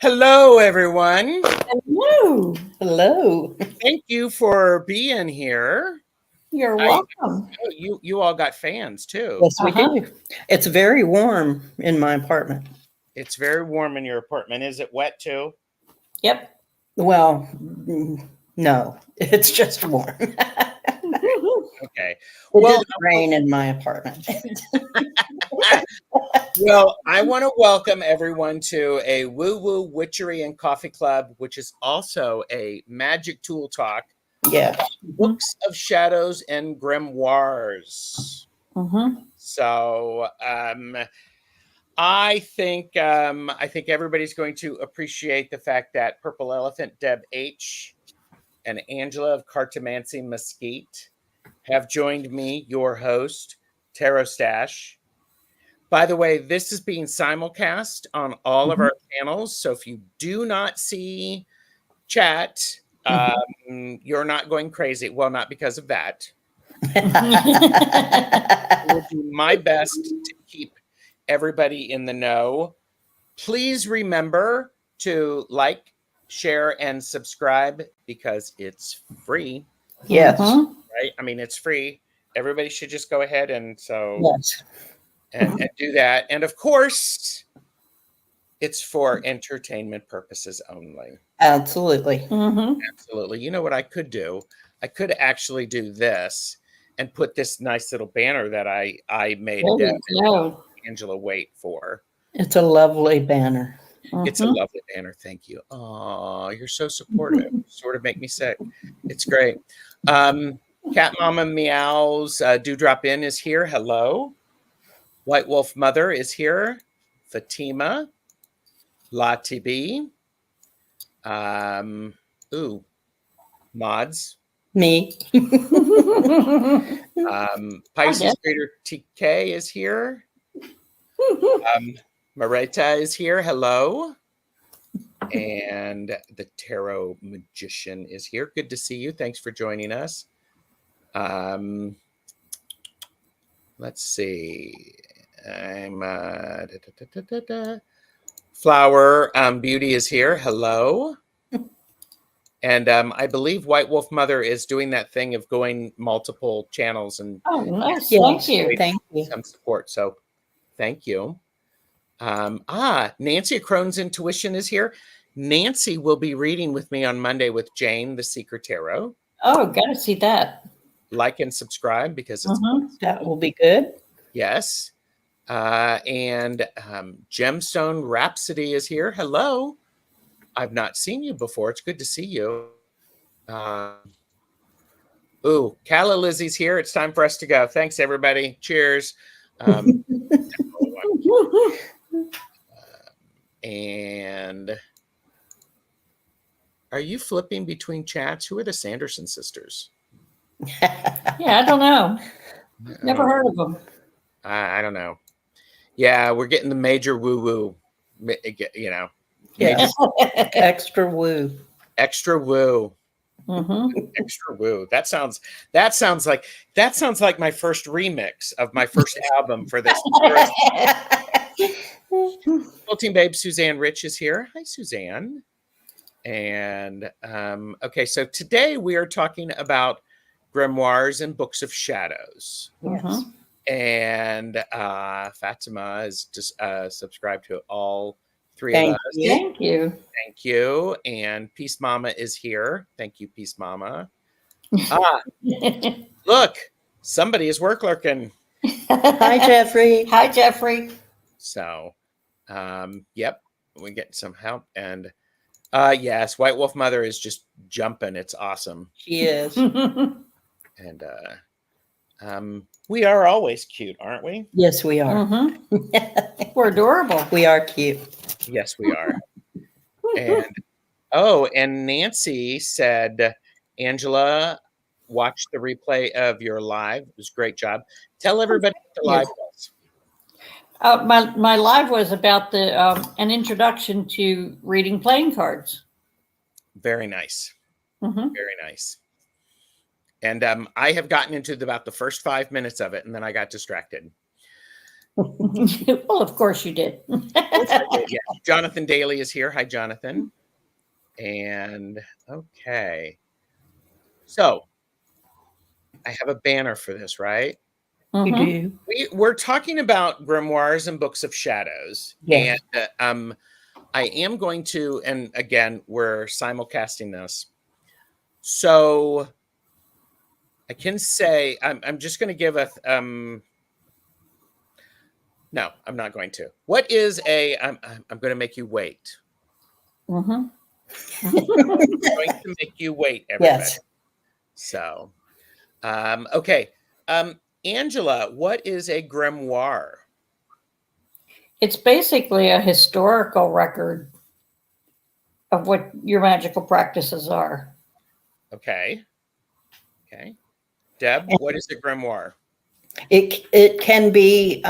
Hello, everyone. Hello. Hello. Thank you for being here. You're I welcome. you all got fans too. Yes, we do. It's very warm in my apartment. It's very warm in your apartment. Is it wet too? Yep. Well, no, it's just warm. Okay. It Well, didn't rain in my apartment. well, I want to welcome everyone to a Woo Woo Witchery and Coffee Club, which is also a magic tool talk. Yeah. Books of Shadows and Grimoires. So I think everybody's going to appreciate the fact that Purple Elephant Deb H and Angela of Cartomancy Mesquite have joined me, your host, Tarot Stash. By the way, this is being simulcast on all of our channels. So if you do not see chat, you're not going crazy. Well, not because of that. I will do my best to keep everybody in the know. Please remember to like, share, and subscribe because it's free. Yes. Right? I mean, it's free. Everybody should just go ahead and Yes. and do that. And of course, it's for entertainment purposes only. Absolutely. Absolutely. You know what I could do? I could actually do this and put this nice little banner that I made Deb and Angela wait for. It's a lovely banner. It's a lovely banner. Thank you. Oh, you're so supportive. Sort of make me sick. It's great. Cat Mama Meows Dewdrop Inn is here. Hello. White Wolf Mother is here. Fatima. Lati B. Mods. Me. Pisces Greater TK is here. Mareta is here. Hello. And the Tarot Magician is here. Good to see you. Thanks for joining us. Let's see. I'm Flower Beauty is here. Hello. And I believe White Wolf Mother is doing that thing of going multiple channels and nice. Thank you. Thank you. Some support. So thank you. Nancy Crohn's Intuition is here. Nancy will be reading with me on Monday with Jane, the Secret Tarot. Oh, gotta see that. Like and subscribe because it's that will be good. Yes. And Gemstone Rhapsody is here. Hello. I've not seen you before. It's good to see you. Calla Lizzie's here. It's time for us to go. Thanks, everybody. Cheers. And are you flipping between chats? Who are the Sanderson sisters? Yeah, I don't know. Never heard of them. I don't know. Yeah, we're getting the major woo-woo, you know. Yeah. Extra woo. Extra woo. Extra woo. That sounds like my first remix of my first album for this. Team Babe Suzanne Rich is here. Hi, Suzanne. And okay, so today we are talking about grimoires and books of shadows. Yes. And Fatima is just subscribed to all three Thank of us. you. Thank you. Thank you. And Peace Mama is here. Thank you, Peace Mama. Look, somebody is work lurking. Hi, Jeffrey. Hi, Jeffrey. So, yep, we get some help. And yes, White Wolf Mother is just jumping. It's awesome. She is. And we are always cute, aren't we? Yes, we are. We're adorable. We are cute. Yes, we are. And Nancy said, Angela, watch the replay of your live. It was a great job. Tell everybody what the live was. My live was about the an introduction to reading playing cards. Very nice. Very nice. And I have gotten into about the first 5 minutes of it, and then I got distracted. Well, of course you did. Yeah. Jonathan Daly is here. Hi, Jonathan. And okay. So I have a banner for this, right? You Mhm. do? We're talking about grimoires and books of shadows. Yes. And I am going to, and again, we're simulcasting this. So I can say, I'm just going to give a, no, I'm not going to. What is I'm going to make you wait. Mhm. I'm going to make you wait, everybody. Yes. So, okay. Angela, what is a grimoire? It's basically a historical record of what your magical practices are. Okay. Okay. Deb, what is a grimoire? It can be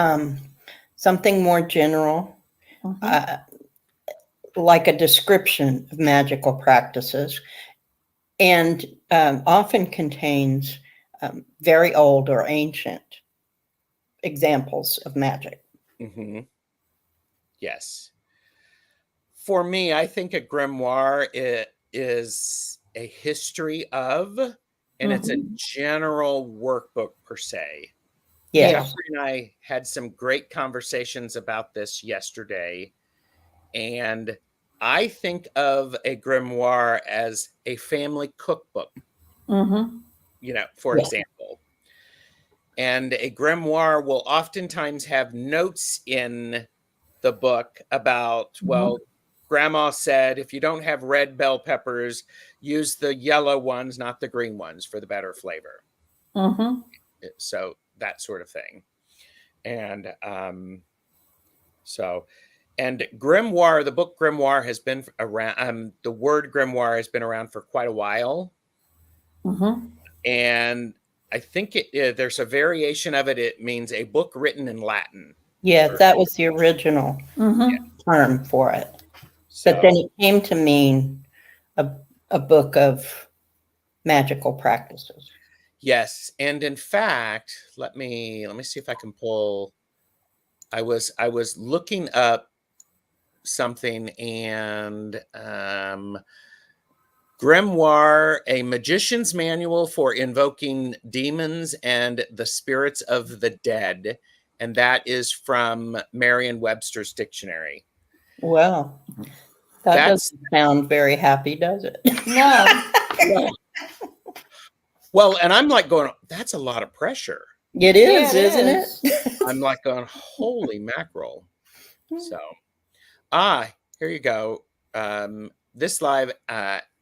something more general, Mhm. like a description of magical practices, and often contains very old or ancient examples of magic. Mm-hmm. Yes. For me, I think a grimoire is a history of, and it's a general workbook per se. Yes. Jeffrey and I had some great conversations about this yesterday, and I think of a grimoire as a family cookbook, Mhm. For Yeah. example. And a grimoire will oftentimes have notes in the book about, well, grandma said if you don't have red bell peppers, use the yellow ones, not the green ones, for the better flavor. Mhm. So that sort of thing. And and grimoire, the book grimoire has been around, the word grimoire has been around for quite a while. Mhm. And I think there's a variation of it. It means a book written in Latin. Yeah, that was the original Mhm. term for it. So But then it came to mean a book of magical practices. yes, and in fact, let me see if I can pull. I was looking up something, and grimoire, a magician's manual for invoking demons and the spirits of the dead, and that is from Merriam-Webster's dictionary. Well, that That's doesn't sound very happy, does it? No. well, and I'm like going, that's a lot of pressure. It Yeah, is, it isn't is. it? I'm like going, holy mackerel. So, here you go. This live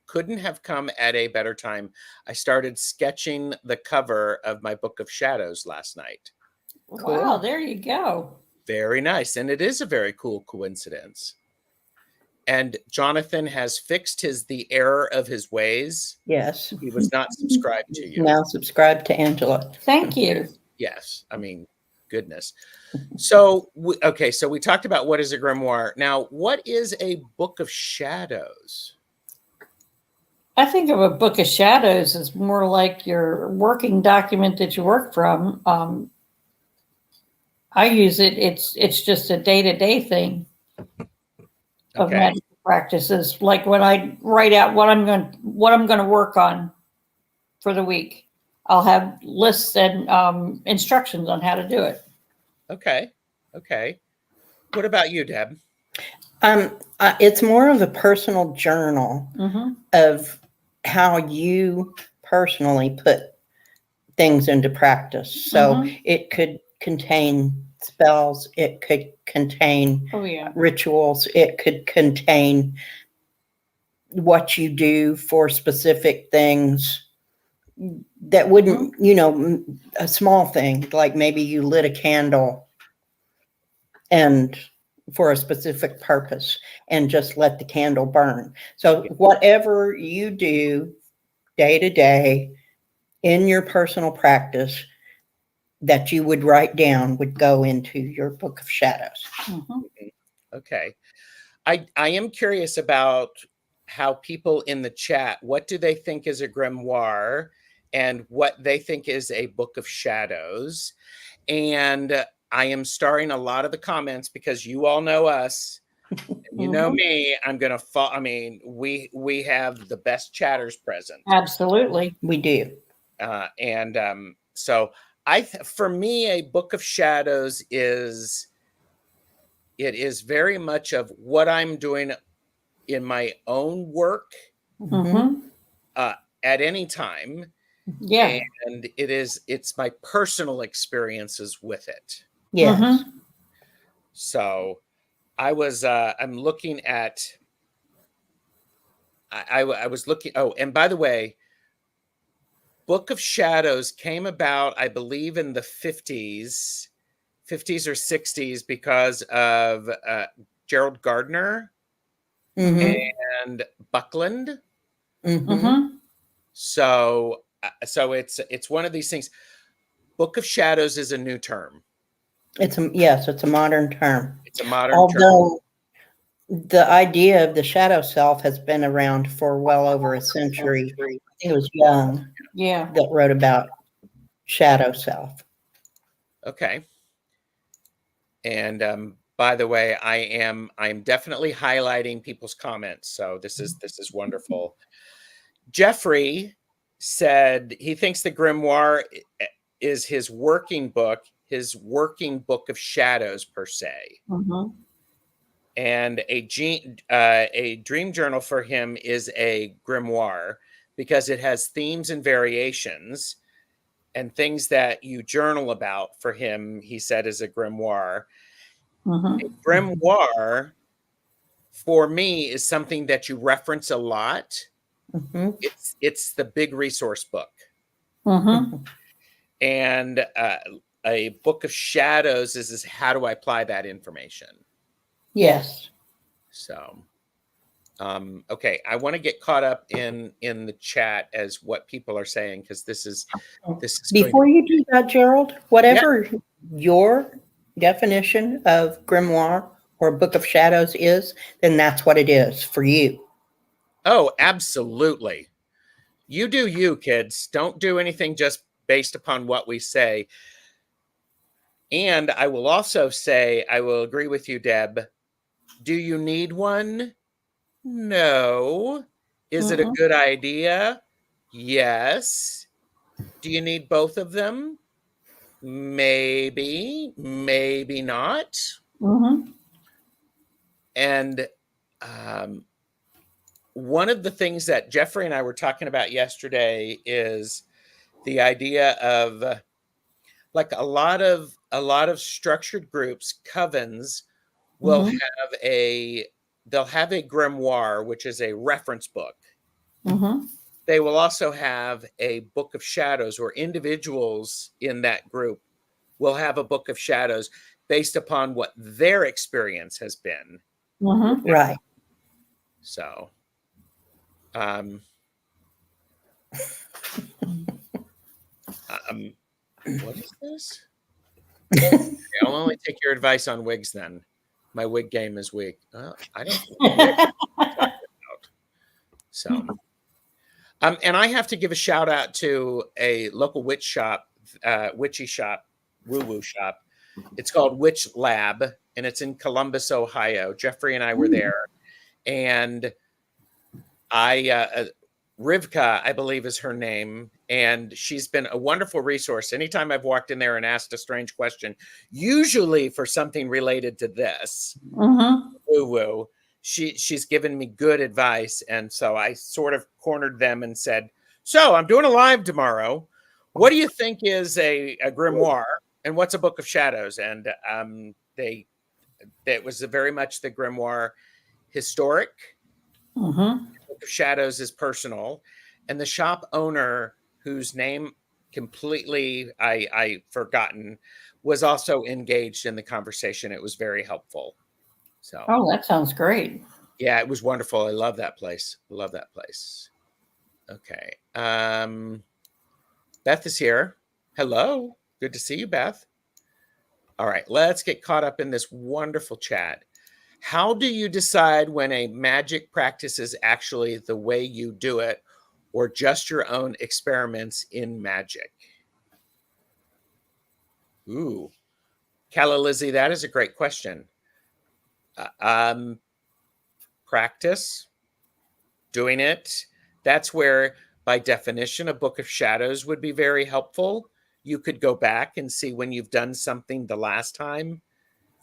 couldn't have come at a better time. I started sketching the cover of my book of shadows last night. Wow, there you go. Very nice. And it is a very cool coincidence. And Jonathan has fixed the error of his ways. Yes. He was not subscribed to you. Now subscribe to Angela. Thank you. Yes. I mean, goodness. So, so we talked about what is a grimoire. Now, what is a book of shadows? I think of a book of shadows as more like your working document that you work from. I use it. It's just a day-to-day thing of Okay. magical practices. Like when I write out what I'm going to work on for the week, I'll have lists and instructions on how to do it. Okay. Okay. What about you, Deb? It's more of a personal journal Mm-hmm. of how you personally put things into practice. So it could contain spells, it could contain rituals, it could contain what you do for specific things that wouldn't, a small thing, like maybe you lit a candle and for a specific purpose and just let the candle burn. So whatever you do day to day in your personal practice that you would write down would go into your book of shadows. Okay. I am curious about how people in the chat, what do they think is a grimoire and what they think is a book of shadows? And I am starring a lot of the comments because you all know us. You know me. I'm gonna fall. I mean, we have the best chatters present. Absolutely, we do. So for me, a Book of Shadows is very much of what I'm doing in my own work at any time. Yeah. And it's my personal experiences with it. Yes. So I'm looking at, I was looking, oh, and by the way, Book of Shadows came about, I believe, in the 50s or 60s because of Gerald Gardner and Buckland. So it's one of these things. Book of Shadows is a new term. It's a modern term. It's a modern term. Although the idea of the shadow self has been around for well over a century. I think it was Jung that wrote about shadow self. Okay. And by the way, I'm definitely highlighting people's comments. So this is wonderful. Jeffrey said he thinks the Grimoire is his working book of shadows per se. And a dream journal for him is a grimoire because it has themes and variations and things that you journal about. For him, he said, is a grimoire. A grimoire, for me, is something that you reference a lot. It's the big resource book. And a Book of Shadows is how do I apply that information? Yes. So, okay, I want to get caught up in the chat as what people are saying, because this is before you do that, Gerald, whatever your definition of grimoire or Book of Shadows is, then that's what it is for you. Oh, absolutely. You do you, kids. Don't do anything just based upon what we say. And I will also say, I will agree with you, Deb. Do you need one? No. Is it a good idea? Yes. Do you need both of them? Maybe, maybe not. And one of the things that Jeffrey and I were talking about yesterday is the idea of like a lot of structured groups, covens will have they'll have a grimoire, which is a reference book. They will also have a Book of Shadows, or individuals in that group will have a Book of Shadows based upon what their experience has been. Right. So, what is this? Okay, I'll only take your advice on wigs then. My wig game is weak. I don't know what wig I'm talking about. So, and I have to give a shout out to a local witch shop, witchy shop, woo-woo shop. It's called Witch Lab, and it's in Columbus, Ohio. Jeffrey and I were there, and Rivka, I believe is her name, and she's been a wonderful resource. Anytime I've walked in there and asked a strange question, usually for something related to this, woo-woo, she's given me good advice. And so I sort of cornered them and said, so I'm doing a live tomorrow. What do you think is a grimoire, and what's a Book of Shadows? And it was very much the grimoire historic. Book of Shadows is personal. And the shop owner, whose name completely I forgotten, was also engaged in the conversation. It was very helpful. So, oh, that sounds great. Yeah, it was wonderful. I love that place. Okay. Beth is here. Hello. Good to see you, Beth. All right, let's get caught up in this wonderful chat. How do you decide when a magic practice is actually the way you do it, or just your own experiments in magic? Ooh, Calla Lizzie, that is a great question. Practice, doing it. That's where, by definition, a book of shadows would be very helpful. You could go back and see when you've done something the last time,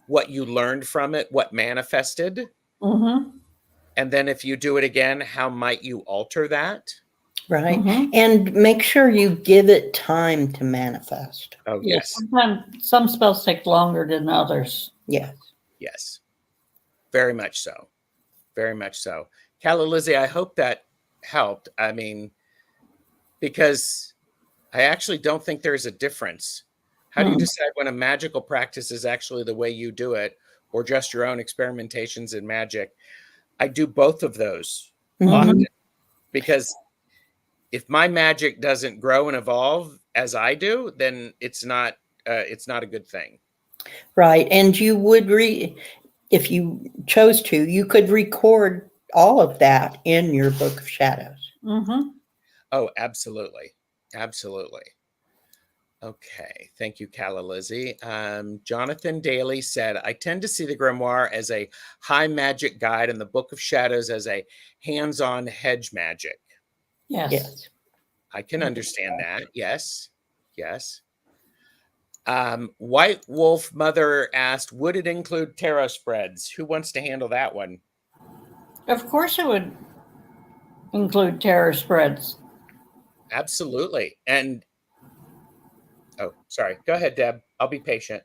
what you learned from it, what manifested. Mm-hmm. And then if you do it again, how might you alter that? Right. And make sure you give it time to manifest. Oh, Yeah, yes. sometimes some spells take longer than others. Yes. Yes. Very much so. Very much so. Calla Lizzie, I hope that helped. I mean, because I actually don't think there's a difference. How do you decide when a magical practice is actually the way you do it, or just your own experimentations in magic? I do both of those often, because if my magic doesn't grow and evolve as I do, then it's not a good thing. Right. And you would if you chose to, you could record all of that in your book of shadows. Oh, absolutely. Absolutely. Okay. Thank you, Calla Lizzie. Jonathan Daly said, I tend to see the grimoire as a high magic guide and the book of shadows as a hands-on hedge magic. Yes. I can understand that. Yes. Yes. White Wolf Mother asked, would it include tarot spreads? Who wants to handle that one? Of course it would include tarot spreads. Absolutely. And oh, sorry. Go ahead, Deb. I'll be patient.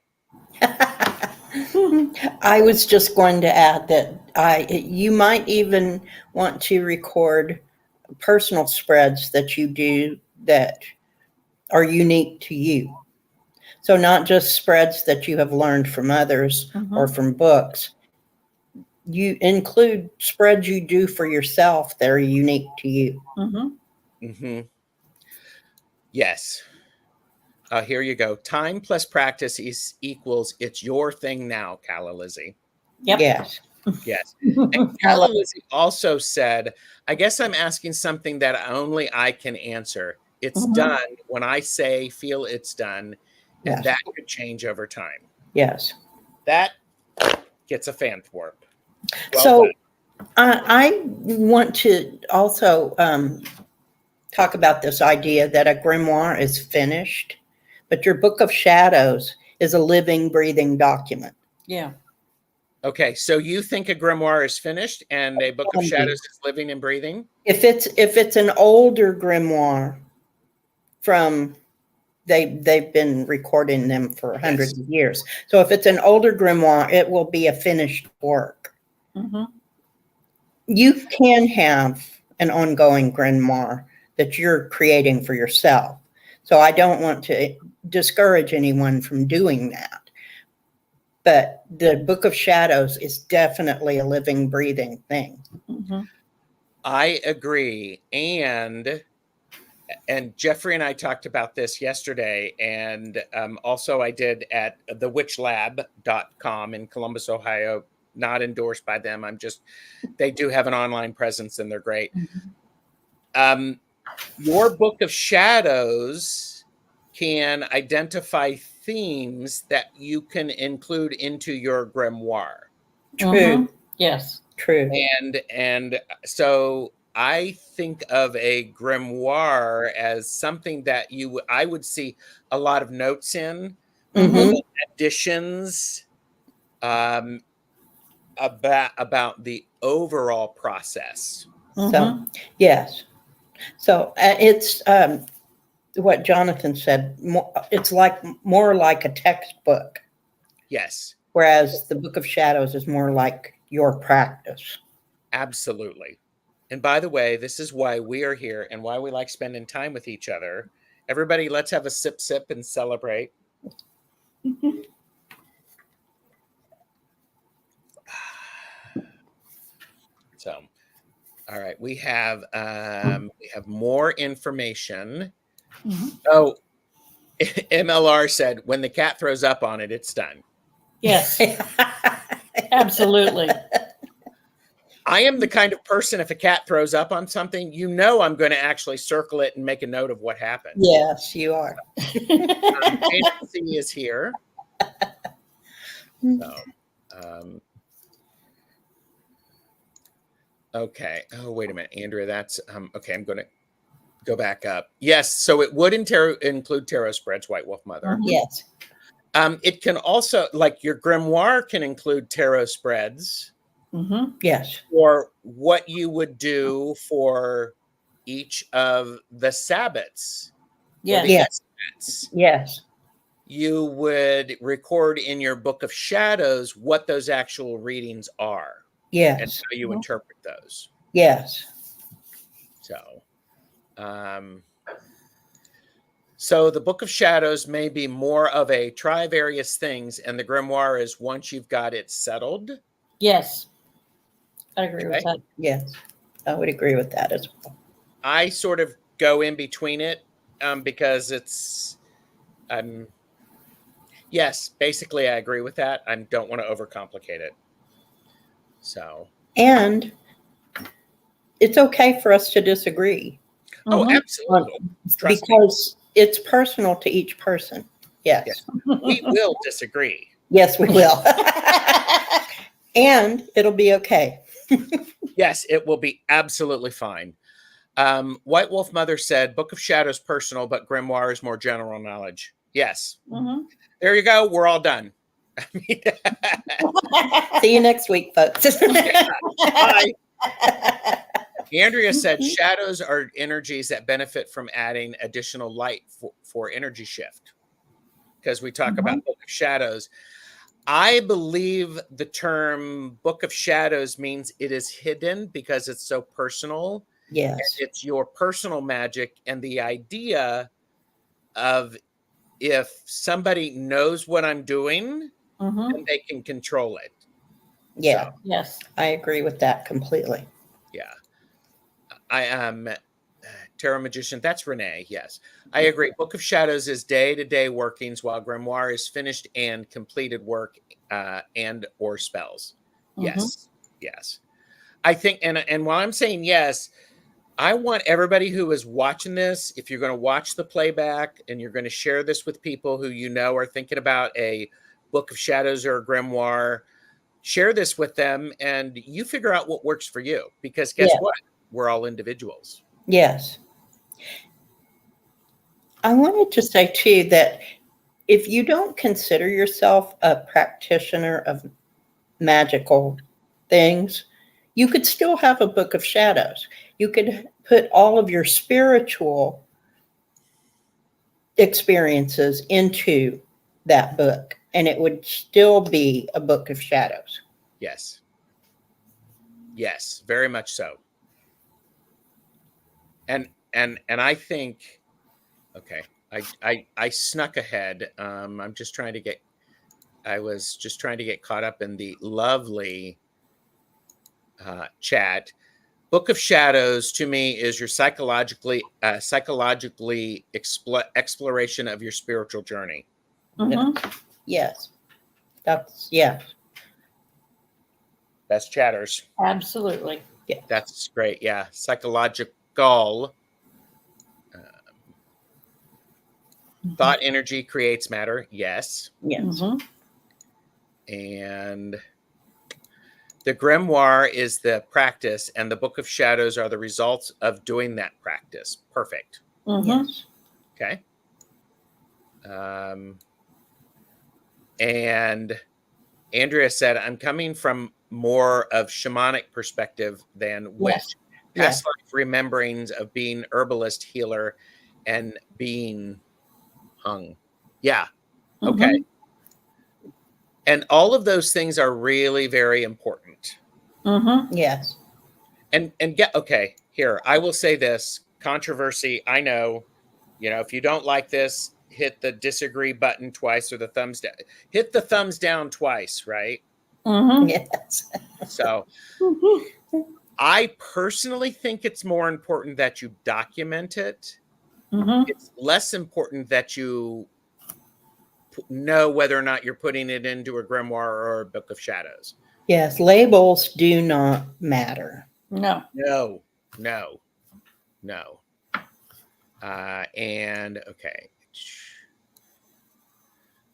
I was just going to add that you might even want to record personal spreads that you do that are unique to you. So not just spreads that you have learned from others or from books. You include spreads you do for yourself that are unique to you. Yes. Here you go. Time plus practice equals it's your thing now, Calla Lizzie. Yep. Yes. Yes. And Calla Lizzie also said, I guess I'm asking something that only I can answer. It's done when I feel it's done, and that could change over time. Yes. That gets a fan thwarp. Well so done. I want to also talk about this idea that a grimoire is finished, but your book of shadows is a living, breathing document. Yeah. Okay, so you think a grimoire is finished and a book of shadows is living and breathing? If it's an older grimoire from they've been recording them for hundreds of years. So if it's an older grimoire, it will be a finished work. You can have an ongoing grimoire that you're creating for yourself. So I don't want to discourage anyone from doing that. But the Book of Shadows is definitely a living, breathing thing. I agree. And Jeffrey and I talked about this yesterday. And also I did at thewitchlab.com in Columbus, Ohio. Not endorsed by them. They do have an online presence and they're great. Your Book of Shadows can identify themes that you can include into your grimoire. True. Yes. True. And so I think of a grimoire as something that I would see a lot of notes in, little additions, about the overall process. So yes. So it's what Jonathan said. It's more like a textbook. Yes. Whereas the Book of Shadows is more like your practice. Absolutely. And by the way, this is why we are here and why we like spending time with each other. Everybody, let's have a sip and celebrate. So, all right, we have more information. Oh, MLR said, when the cat throws up on it, it's done. Yes. Absolutely. I am the kind of person, if a cat throws up on something, I'm going to actually circle it and make a note of what happened. Yes, you are. Nancy is here. So, okay. Oh, wait a minute, Andrea. That's okay. I'm going to go back up. Yes. So it would include tarot spreads, White Wolf Mother. Yes. It can also, like your grimoire can include tarot spreads. Yes. Or what you would do for each of the Sabbats. Yes. Yes. Yes. You would record in your Book of Shadows what those actual readings are. Yes. And how you interpret those. Yes. So the Book of Shadows may be more of a try various things, and the grimoire is once you've got it settled. Yes. I agree with that. Yes. I would agree with that as well. I sort of go in between it because it's yes, basically I agree with that. I don't want to overcomplicate it. So, and it's okay for us to disagree. Oh, absolutely. Because it's personal to each person. Yes. We will disagree. Yes, we will. And it'll be okay. Yes, it will be absolutely fine. White Wolf Mother said, Book of Shadows personal, but grimoire is more general knowledge. Yes. There you go. We're all done. See you next week, folks. Bye. Andrea said, shadows are energies that benefit from adding additional light for energy shift. Because we talk about Book of Shadows. I believe the term Book of Shadows means it is hidden because it's so personal. Yes. And it's your personal magic. And the idea of if somebody knows what I'm doing, then they can control it. Yeah. So, yes. I agree with that completely. Yeah. I am Tarot Magician. That's Renee. Yes. I agree. Book of Shadows is day-to-day workings, while grimoire is finished and completed work and or spells. Yes. Yes. I think, and while I'm saying yes, I want everybody who is watching this, if you're going to watch the playback and you're going to share this with people who you know are thinking about a Book of Shadows or a grimoire, share this with them and you figure out what works for you. Because guess what? We're all individuals. Yes. I wanted to say too that if you don't consider yourself a practitioner of magical things, you could still have a Book of Shadows. You could put all of your spiritual experiences into that book, and it would still be a Book of Shadows. Yes. Yes, very much so. And I think, okay, I snuck ahead. I was just trying to get caught up in the lovely chat. Book of Shadows to me is your psychologically exploration of your spiritual journey. Yes. That's Best chatters. Absolutely. Yeah. That's great. Yeah. Psychological. Thought energy creates matter. Yes. Yes. And the grimoire is the practice, and the Book of Shadows are the results of doing that practice. Perfect. Yes. Okay. And Andrea said, I'm coming from more of shamanic perspective than witch. Past life rememberings of being herbalist, healer, and being hung. Yeah. Okay. And all of those things are really very important. Yes. And okay, here, I will say this, controversy. I know, if you don't like this, hit the disagree button twice or the thumbs down. Hit the thumbs down twice, right? Yes. So I personally think it's more important that you document it. It's less important that you know whether or not you're putting it into a grimoire or a Book of Shadows. Yes, labels do not matter. No. And okay.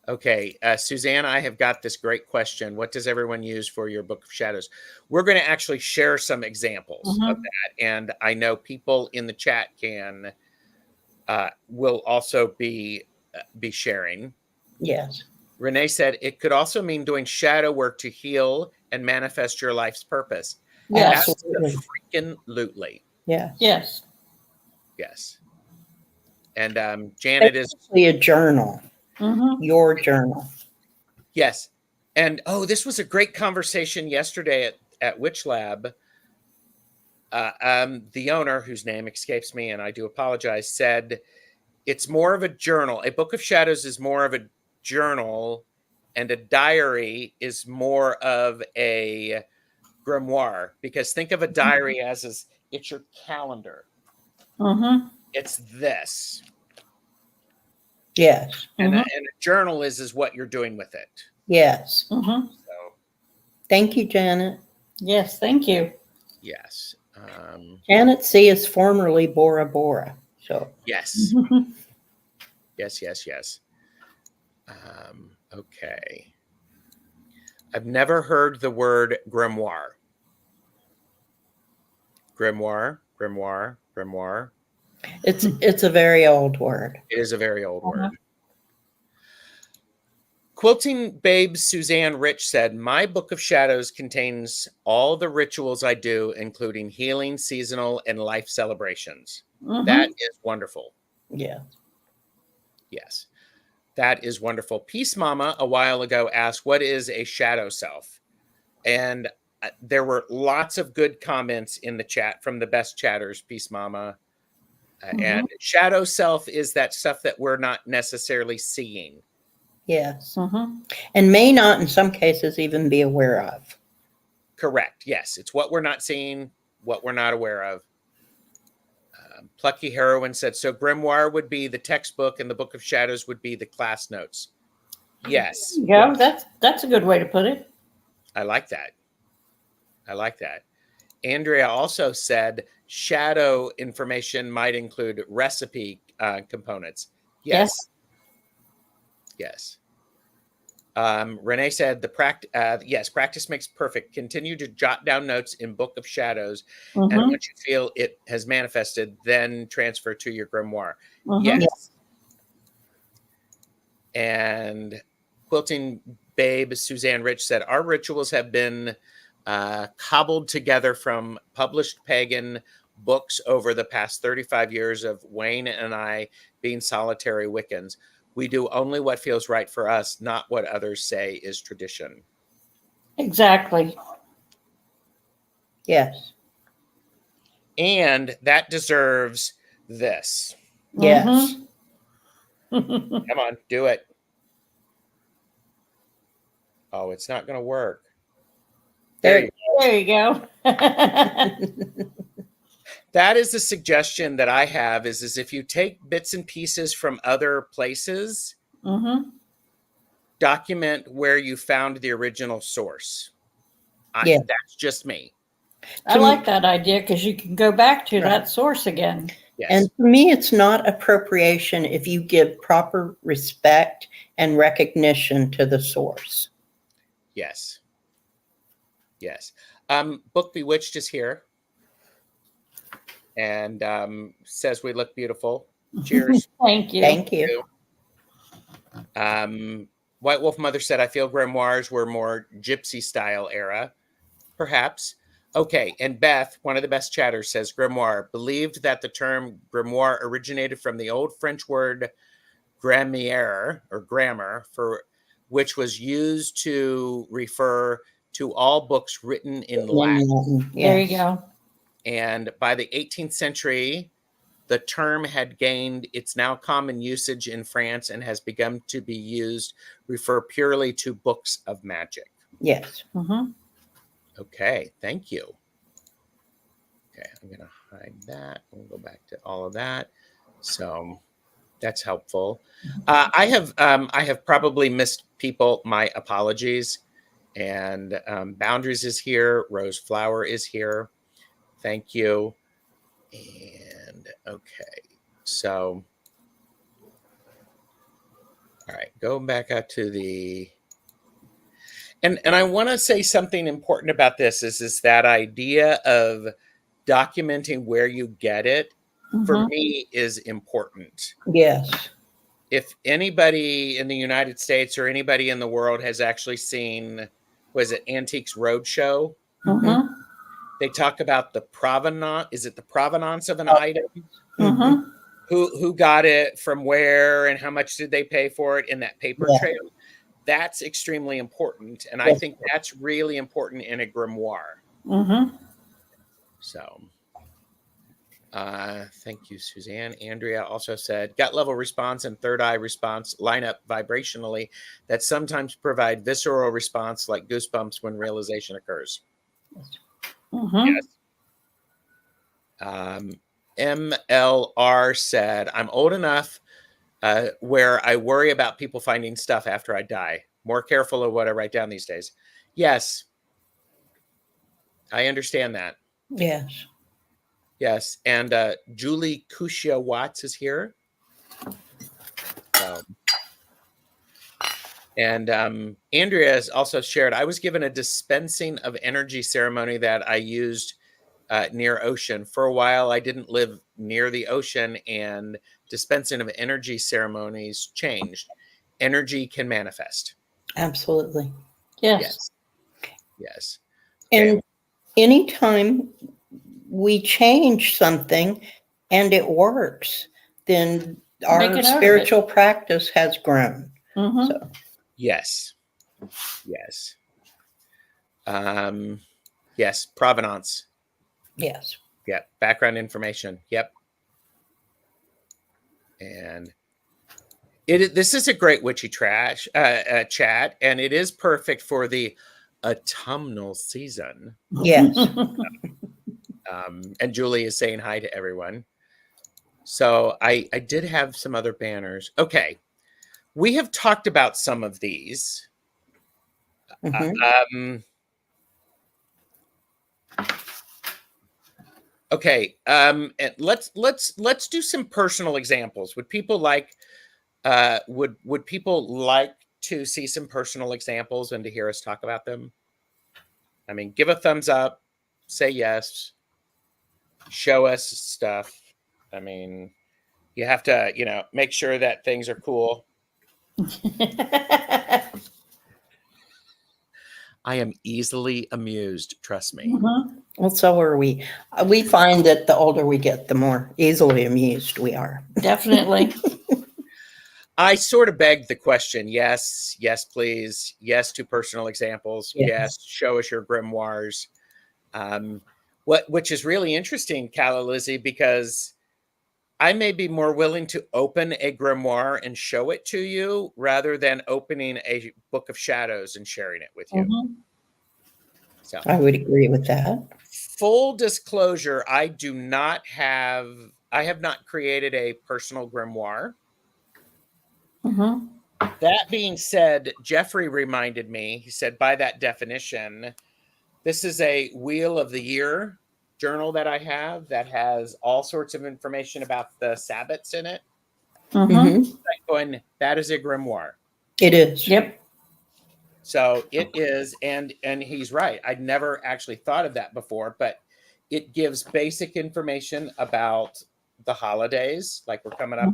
Okay, Suzanne, I have got this great question. What does everyone use for your Book of Shadows? We're going to actually share some examples of that, and I know people in the chat will also be sharing. Yes. Renee said it could also mean doing shadow work to heal and manifest your life's purpose. Yes. Absolutely. Yeah. Yes. Yes. And Janet is a journal. Mm-hmm. Your journal. Yes. And this was a great conversation yesterday at Witch Lab. The owner, whose name escapes me, and I do apologize, said it's more of a journal. A Book of Shadows is more of a journal, and a diary is more of a grimoire. Because think of a diary as it's your calendar. Mm-hmm. It's this. Yes. And a journal is what you're doing with it. Yes. Mm-hmm. So, thank you, Janet. Yes, thank you. Yes. Janet C. is formerly Bora Bora. So Yes. Yes. Okay. I've never heard the word grimoire. Grimoire. it's a very old word. It is a very old word. Quilting Babe Suzanne Rich said, my Book of Shadows contains all the rituals I do, including healing, seasonal, and life celebrations. That is wonderful. Yeah. Yes. That is wonderful. Peace Mama a while ago asked, what is a shadow self? And there were lots of good comments in the chat from the best chatters, Peace Mama. And shadow self is that stuff that we're not necessarily seeing. Yes. And may not in some cases even be aware of. Correct. Yes. It's what we're not seeing, what we're not aware of. Plucky Heroine said, so Grimoire would be the textbook and the Book of Shadows would be the class notes. Yes. Yeah, that's a good way to put it. I like that. Andrea also said shadow information might include recipe components. Yes. Renee said practice makes perfect. Continue to jot down notes in Book of Shadows, and once you feel it has manifested, then transfer to your grimoire. Yes. And Quilting Babe Suzanne Rich said our rituals have been cobbled together from published pagan books over the past 35 years of Wayne and I being solitary Wiccans. We do only what feels right for us, not what others say is tradition. Exactly. Yes. And that deserves this. Yes. Come on, do it. Oh, it's not going to work. There you go. That is the suggestion that I have is if you take bits and pieces from other places, document where you found the original source. That's just me. I like that idea because you can go back to that source again. Yes. And for me, it's not appropriation if you give proper respect and recognition to the source. Yes. Book Bewitched is here and says we look beautiful. Cheers. Thank you. Thank you. White Wolf Mother said, I feel grimoires were more gypsy style era. Perhaps. Okay. And Beth, one of the best chatters, says grimoire, believed that the term grimoire originated from the old French word grammaire or grammar, for which was used to refer to all books written in Latin. There you go. And by the 18th century, the term had gained its now common usage in France and has begun to be used refer purely to books of magic. Yes. Okay, thank you. Okay, I'm going to hide that. We'll go back to all of that. So that's helpful. I have probably missed people. My apologies. And Boundaries is here. Rose Flower is here. Thank you. And okay, so All right, going back out to the and I want to say something important about this is that idea of documenting where you get it for me is important. Yes. If anybody in the United States or anybody in the world has actually seen, was it Antiques Roadshow? Mm-hmm. They talk about the provenance. Is it the provenance of an item? Mm-hmm. Who got it from where and how much did they pay for it in that paper Yeah. trail? That's extremely important. And I Yes. think that's really important in a grimoire. Mm-hmm. So thank you, Suzanne. Andrea also said gut level response and third eye response line up vibrationally that sometimes provide visceral response like goosebumps when realization occurs. Mm-hmm. Yes. MLR said, I'm old enough where I worry about people finding stuff after I die. More careful of what I write down these days. Yes. I understand that. Yes. Yes. And Julie Kushia Watts is here. And Andrea has also shared, I was given a dispensing of energy ceremony that I used near ocean. For a while, I didn't live near the ocean, and dispensing of energy ceremonies changed. Energy can manifest. Absolutely. Yes. Yes. And Okay. anytime we change something and it works, then Make our it out of it. spiritual practice has grown. Mm-hmm. So Yes. Yes. Yes. Provenance. yes. Yep. Background information. Yep. And this is a great witchy trash chat, and it is perfect for the autumnal season. Yes. And Julie is saying hi to everyone. So I did have some other banners. Okay. We have talked about some of these. Mhm. Okay. And let's do some personal examples. Would people like would people like to see some personal examples and to hear us talk about them? I mean, give a thumbs up, say yes, show us stuff. I mean, you have to, make sure that things are cool. I am easily amused, trust me. Mm-hmm. Well, so are we. We find that the older we get, the more easily amused we are. Definitely. I sort of begged the question. Yes, please. Yes to personal examples. Yes, show us your grimoires. Which is really interesting, Calla Lizzie, because I may be more willing to open a grimoire and show it to you rather than opening a book of shadows and sharing it with you. Mm-hmm. So I would agree with that. Full disclosure, I have not created a personal grimoire. Mm-hmm. That being said, Jeffrey reminded me, he said, by that definition, this is a Wheel of the Year journal that I have that has all sorts of information about the Sabbats in it. Mm-hmm. Going, that is a grimoire. It is. Yep. So it is, and he's right. I'd never actually thought of that before, but it gives basic information about the holidays, like we're coming up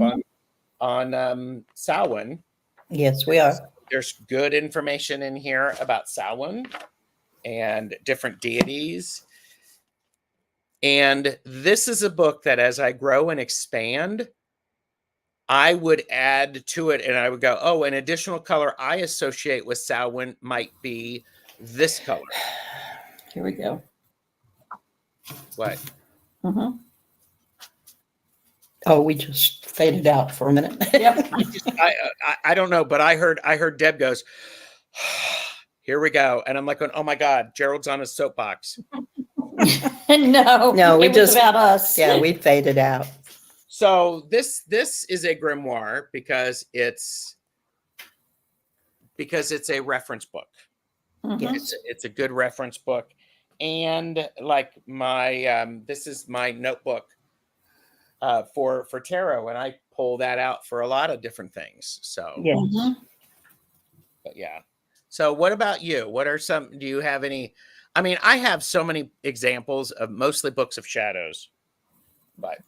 on Samhain. Yes, we are. There's good information in here about Samhain and different deities. And this is a book that as I grow and expand, I would add to it and I would go, oh, an additional color I associate with Samhain might be this color. Here we go. What? Mm-hmm. Oh, we just faded out for a minute. Yep. I don't know, but I heard Deb goes, here we go. And I'm like, oh my God, Gerald's on his soapbox. No, we it was about us. Yeah, we faded out. So this is a grimoire because it's a reference book. Mm-hmm. Yes. It's a good reference book. And like my this is my notebook for tarot, and I pull that out for a lot of different things. So, Yes. but yeah. So what about you? What are some, do you have any, I mean, I have so many examples of mostly books of shadows, but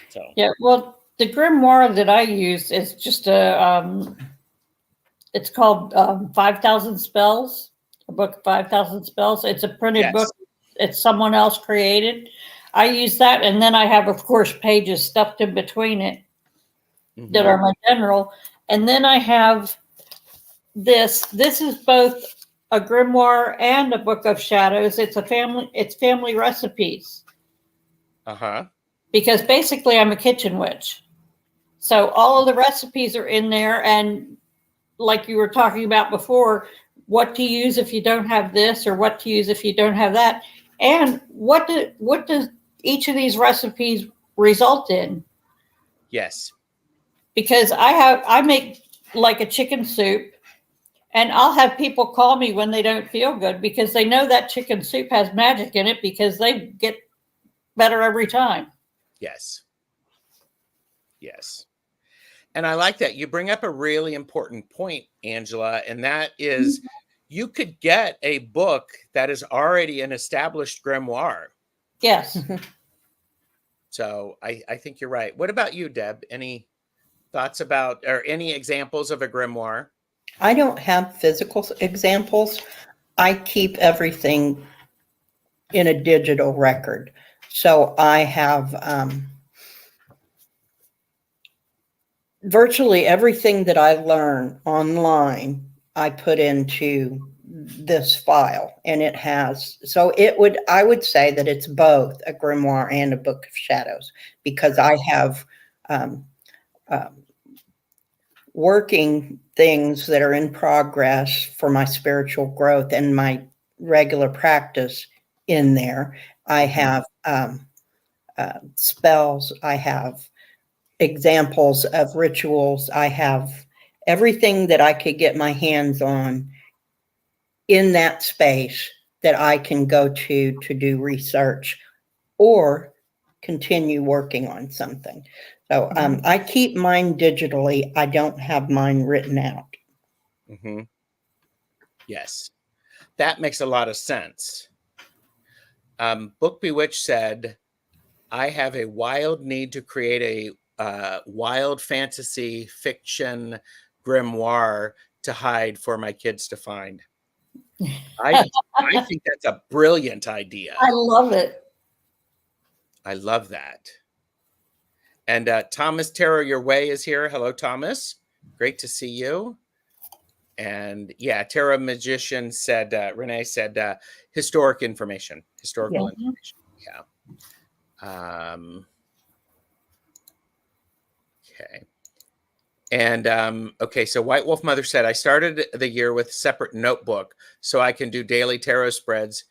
so. Yeah, well, the grimoire that I use is just it's called 5,000 Spells, a book of 5,000 spells. It's a printed book. It's someone else created. I use that, and then I have, of course, pages stuffed in between it that are my general. And then I have this. This is both a grimoire and a book of shadows. It's family recipes. Because basically I'm a kitchen witch. So all of the recipes are in there, and like you were talking about before, what to use if you don't have this, or what to use if you don't have that, and what does each of these recipes result in? Yes. Because I make like a chicken soup, and I'll have people call me when they don't feel good because they know that chicken soup has magic in it because they get better every time. Yes. Yes. And I like that. You bring up a really important point, Angela, and that is you could get a book that is already an established grimoire. Yes. So I think you're right. What about you, Deb? Any thoughts about, or any examples of a grimoire? I don't have physical examples. I keep everything in a digital record. So I have virtually everything that I learn online, I put into this file, and it has, so I would say that it's both a grimoire and a book of shadows, because I have working things that are in progress for my spiritual growth and my regular practice in there. I have spells. I have examples of rituals. I have everything that I could get my hands on in that space that I can go to do research or continue working on something. So I keep mine digitally. I don't have mine written out. Yes, that makes a lot of sense. Book Bewitched said, I have a wild need to create a wild fantasy fiction grimoire to hide for my kids to find. I think that's a brilliant idea. I love it. I love that. And Thomas Tarot Your Way is here. Hello, Thomas. Great to see you. And yeah, Tarot Magician said, Renee said, historical information. Yeah. Okay. And okay, so White Wolf Mother said, I started the year with separate notebook so I can do daily tarot spreads,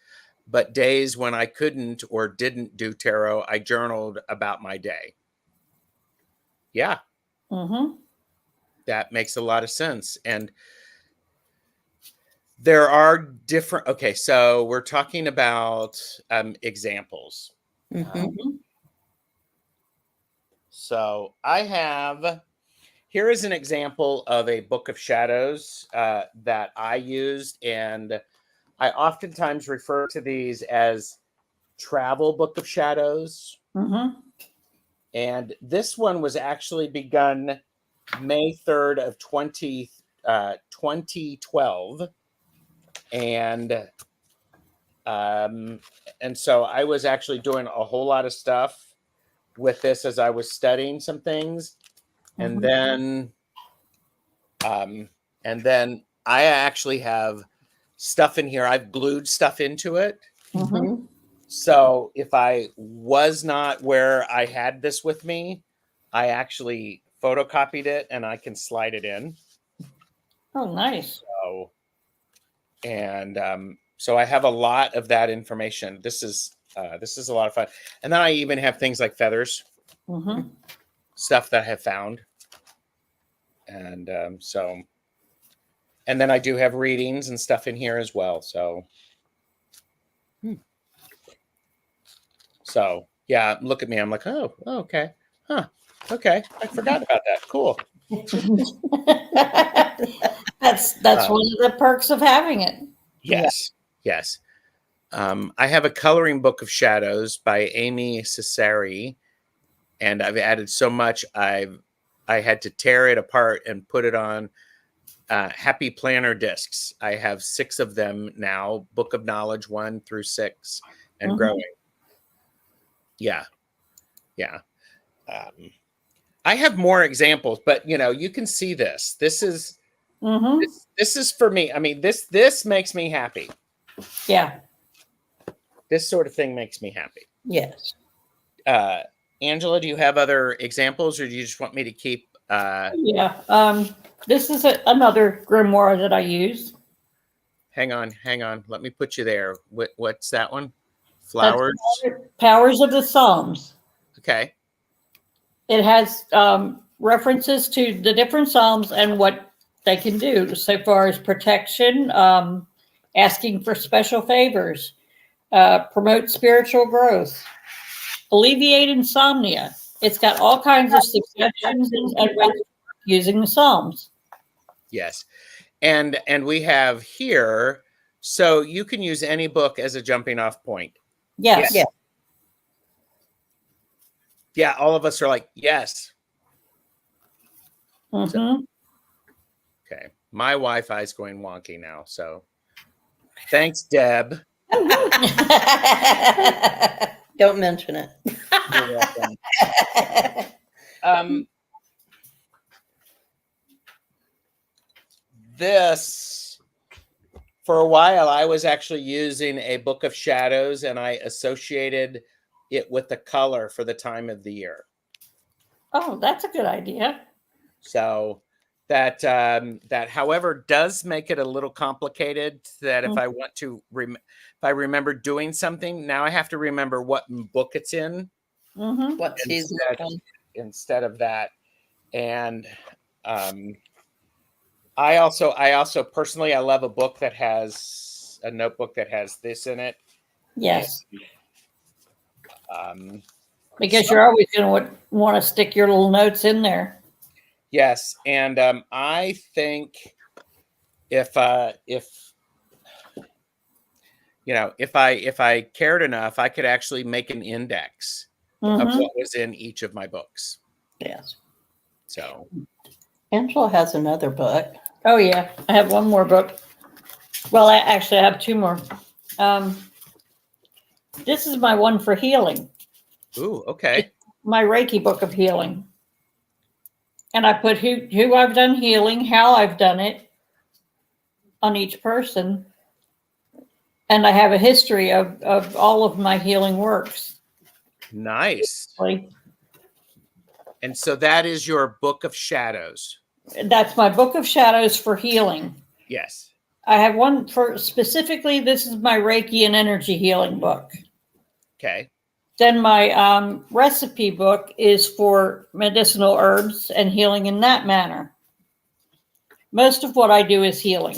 but days when I couldn't or didn't do tarot, I journaled about my day. Yeah. That makes a lot of sense. And there are different, okay, so we're talking about examples. So I have, here is an example of a book of shadows that I used, and I oftentimes refer to these as travel book of shadows. And this one was actually begun May 3rd of 2012. And so I was actually doing a whole lot of stuff with this as I was studying some things. And then I actually have stuff in here. I've glued stuff into it. So if I was not where I had this with me, I actually photocopied it and I can slide it in. Oh, nice. So I have a lot of that information. This is a lot of fun. And then I even have things like feathers, stuff that I have found. And and then I do have readings and stuff in here as well. So yeah, look at me. I'm like, oh, okay. Huh. Okay, I forgot about that. Cool. That's one of the perks of having it. Yes, yes. I have a coloring book of shadows by Amy Cesari, and I've added so much I had to tear it apart and put it on Happy Planner discs. I have 6 of them now, Book of Knowledge 1 through 6, and growing. Yeah, yeah. I have more examples, but you can see this. This is this is for me. I mean, this makes me happy. Yeah. This sort of thing makes me happy. Yes. Angela, do you have other examples, or do you just want me to keep? Yeah. This is another grimoire that I use. Hang on. Let me put you there. What's that one? Flowers. Powers of the Psalms. Okay. It has references to the different Psalms and what they can do so far as protection, asking for special favors, promote spiritual growth, alleviate insomnia. It's got all kinds of suggestions and ways using the Psalms. Yes. And we have here, so you can use any book as a jumping off point. Yes. Yeah. Yeah, all of us are like, yes. Mm-hmm. Okay. My Wi-Fi is going wonky now, so thanks, Deb. Don't mention it. You're welcome. This, for a while, I was actually using a book of shadows, and I associated it with the color for the time of the year. Oh, that's a good idea. So that, however, does make it a little complicated. That if I want to, if I remember doing something, now I have to remember what book it's in. What season? Instead of that, and I also personally, I love a book that has a notebook that has this in it. Yes. And, because you're always going to want to stick your little notes in there. Yes, and I think if I cared enough, I could actually make an index of what was in each of my books. Yes. So Angela has another book. Oh yeah, I have one more book. Well, I actually have 2 more. This is my one for healing. Ooh, okay. It's my Reiki book of healing. And I put who I've done healing, how I've done it on each person. And I have a history of all of my healing works. Nice. And so that is your book of shadows. That's my book of shadows for healing. Yes. I have one for specifically, this is my Reiki and energy healing book. Okay. Then my recipe book is for medicinal herbs and healing in that manner. Most of what I do is healing.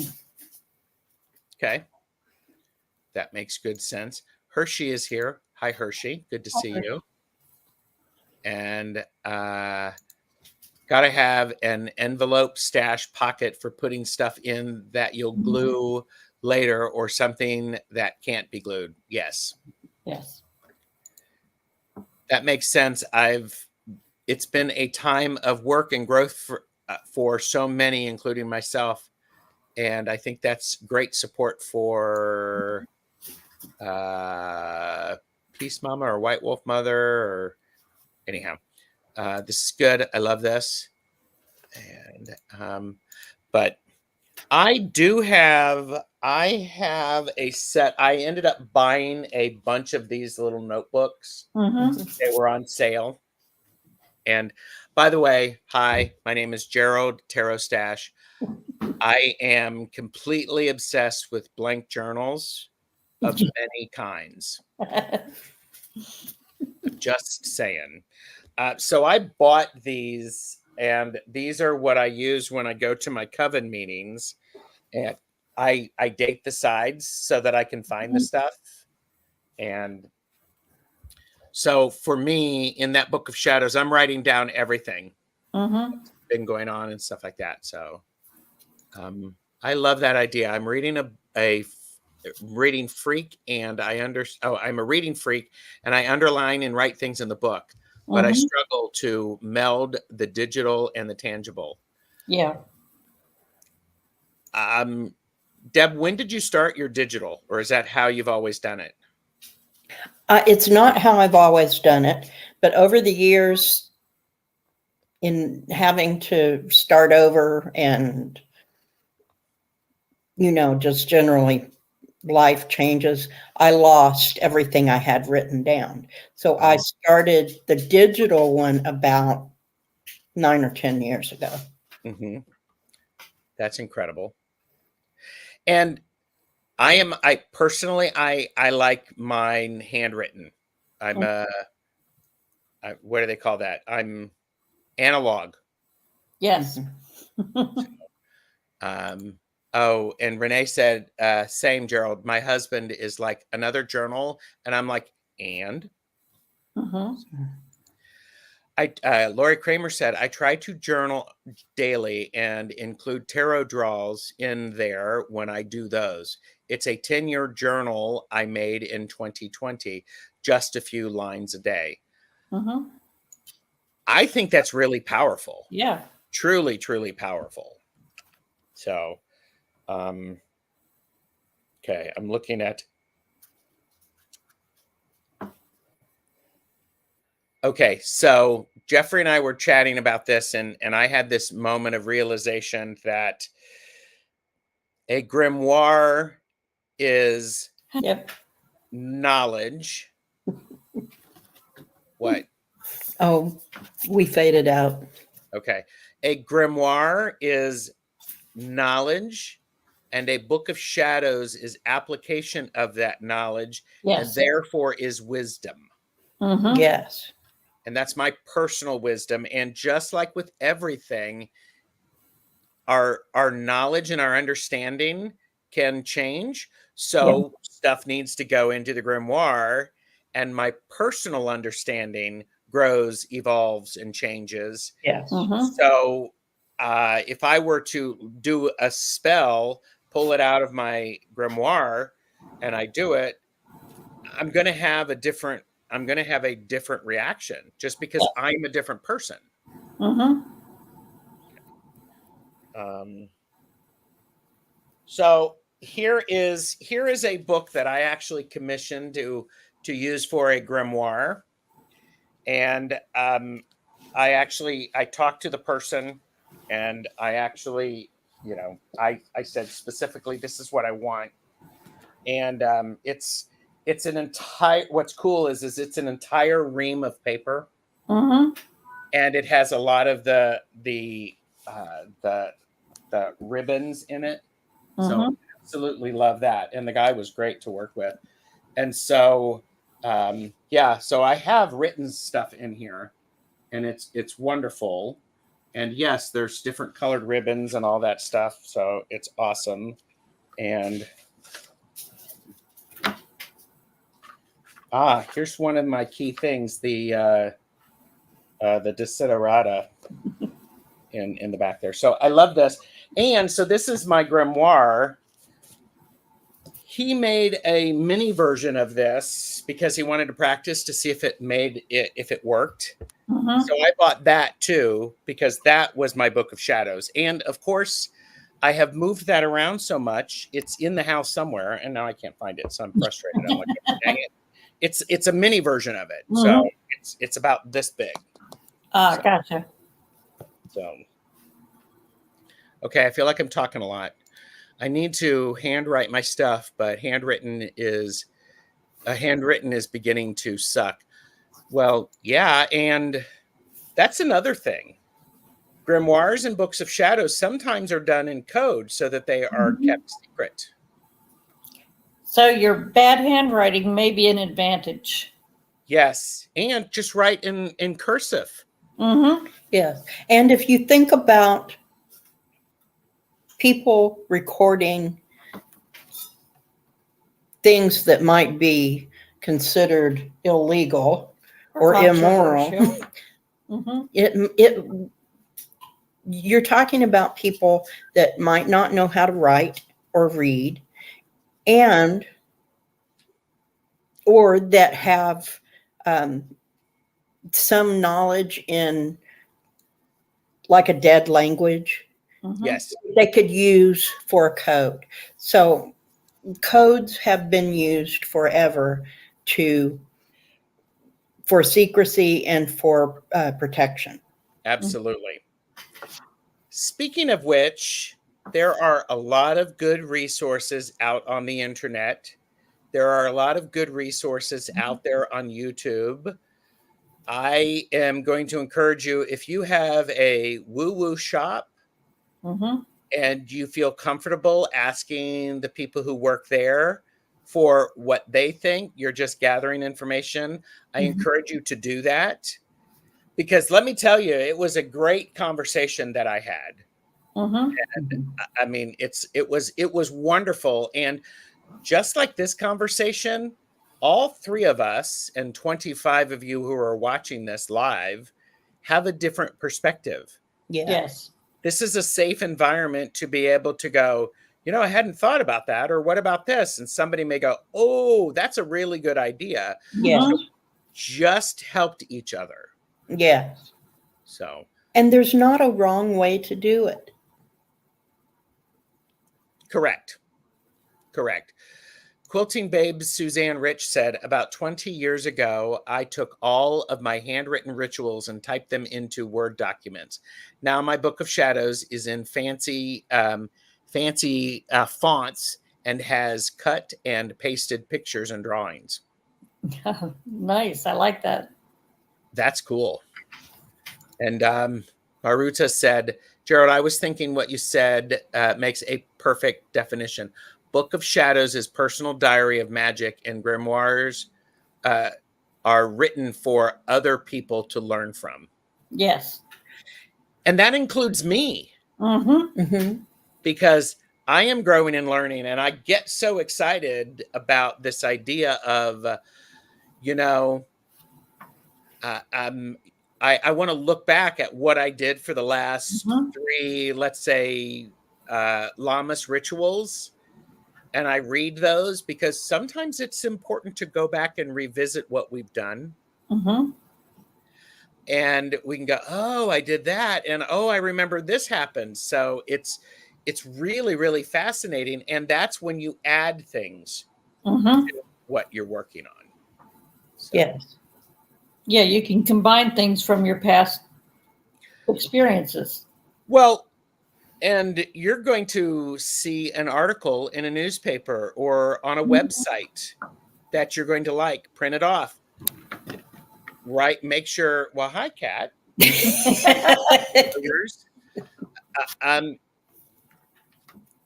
Okay. That makes good sense. Hershey is here. Hi, Hershey. Good to see you. And got to have an envelope stash pocket for putting stuff in that you'll glue later, or something that can't be glued. Yes. Yes. That makes sense. It's been a time of work and growth for so many, including myself. And I think that's great support for Peace Mama or White Wolf Mother, or anyhow. This is good. I love this. And but I have a set. I ended up buying a bunch of these little notebooks. They were on sale. And by the way, hi, my name is Gerald Tarot Stash. I am completely obsessed with blank journals of many kinds. Just saying. So I bought these, and these are what I use when I go to my coven meetings. And I date the sides so that I can find the stuff. And So for me, in that book of shadows, I'm writing down everything Mm-hmm. been going on and stuff like that. So I love that idea. I'm reading a reading freak, and I'm a reading freak, and I underline and write things in the book, but I Mm-hmm. struggle to meld the digital and the tangible. Yeah. Deb, when did you start your digital, or is that how you've always done it? It's not how I've always done it, but over the years, in having to start over and, just generally life changes, I lost everything I had written down. So I started the digital one about 9 or 10 years ago. Mm-hmm. That's incredible. And I personally like mine handwritten. I'm what do they call that? I'm analog. Yes. Oh, and Renee said, same, Gerald. My husband is like another journal, and I'm like, and Mm-hmm. Lori Kramer said, I try to journal daily and include tarot draws in there when I do those. It's a 10-year journal I made in 2020, just a few lines a day. Mm-hmm. I think that's really powerful. Yeah. Truly, truly powerful. So, okay, I'm looking at. Okay, so Jeffrey and I were chatting about this, and I had this moment of realization that a grimoire is Yep. knowledge. What? Oh, we faded out. Okay. A grimoire is knowledge, and a book of shadows is application of that knowledge, and Yes. therefore is wisdom. Mm-hmm. Yes. And that's my personal wisdom. And just like with everything, our knowledge and our understanding can change. So stuff needs to go into the grimoire, and my personal understanding grows, evolves, and changes. Yes. Mm-hmm. So if I were to do a spell, pull it out of my grimoire, and I do it, I'm going to have a different reaction just because I'm a different person. Mm-hmm. So here is a book that I actually commissioned to use for a grimoire, and I talked to the person, and I actually, I said specifically, this is what I want, and it's an entire. What's cool is it's an entire ream of paper, Mm-hmm. and it has a lot of the ribbons in it. So absolutely love that. And the guy was great to work with. And so, so I have written stuff in here, and it's wonderful. And yes, there's different colored ribbons and all that stuff. So it's awesome. And here's one of my key things, the Desiderata in the back there. So I love this. And so this is my grimoire. He made a mini version of this because he wanted to practice to see if it worked. Mm-hmm. So I bought that too, because that was my book of shadows. And of course, I have moved that around so much. It's in the house somewhere, and now I can't find it. So I'm frustrated. I'm like, dang it. It's a mini version of it. Mm-hmm. So it's about this big. Gotcha. So, okay, I feel like I'm talking a lot. I need to handwrite my stuff, but handwritten is beginning to suck. Well, yeah, and that's another thing. Grimoires and books of shadows sometimes are done in code so that they are kept secret. So your bad handwriting may be an advantage. Yes, and just write in cursive. Mm-hmm. Yes. And if you think about people recording things that might be considered illegal, or immoral. Mm-hmm. You're talking about people that might not know how to write or read, or that have some knowledge in like a dead language. Mm-hmm. Yes. They could use for a code. So codes have been used forever for secrecy and for protection. Absolutely. Speaking of which, there are a lot of good resources out on the internet. There are a lot of good resources out there on YouTube. I am going to encourage you, if you have a woo-woo shop Mm-hmm. and you feel comfortable asking the people who work there for what they think, you're just gathering information, I encourage you to do that. Because let me tell you, it was a great conversation that I had. And I mean, it was wonderful. And just like this conversation, all three of us and 25 of you who are watching this live have a different perspective. Yeah. Yes. This is a safe environment to be able to go, I hadn't thought about that, or what about this? And somebody may go, oh, that's a really good idea. Yes. Just helped each other. Yes. So. And there's not a wrong way to do it. Correct. Quilting Babes Suzanne Rich said, about 20 years ago, I took all of my handwritten rituals and typed them into Word documents. Now my Book of Shadows is in fancy fonts and has cut and pasted pictures and drawings. Nice. I like that. That's cool. And Maruta said, Gerald, I was thinking what you said makes a perfect definition. Book of Shadows is personal diary of magic, and grimoires are written for other people to learn from. Yes. And that includes me. Mm-hmm. Because I am growing and learning, and I get so excited about this idea of, I want to look back at what I did for the last three, let's say, Lammas rituals. And I read those because sometimes it's important to go back and revisit what we've done. And we can go, oh, I did that. And oh, I remember this happened. So it's really, really fascinating. And that's when you add things to what you're working on. So. Yes. Yeah, you can combine things from your past experiences. Well, and you're going to see an article in a newspaper or on a website that you're going to like, print it off, right? Make sure, well, hi, Kat.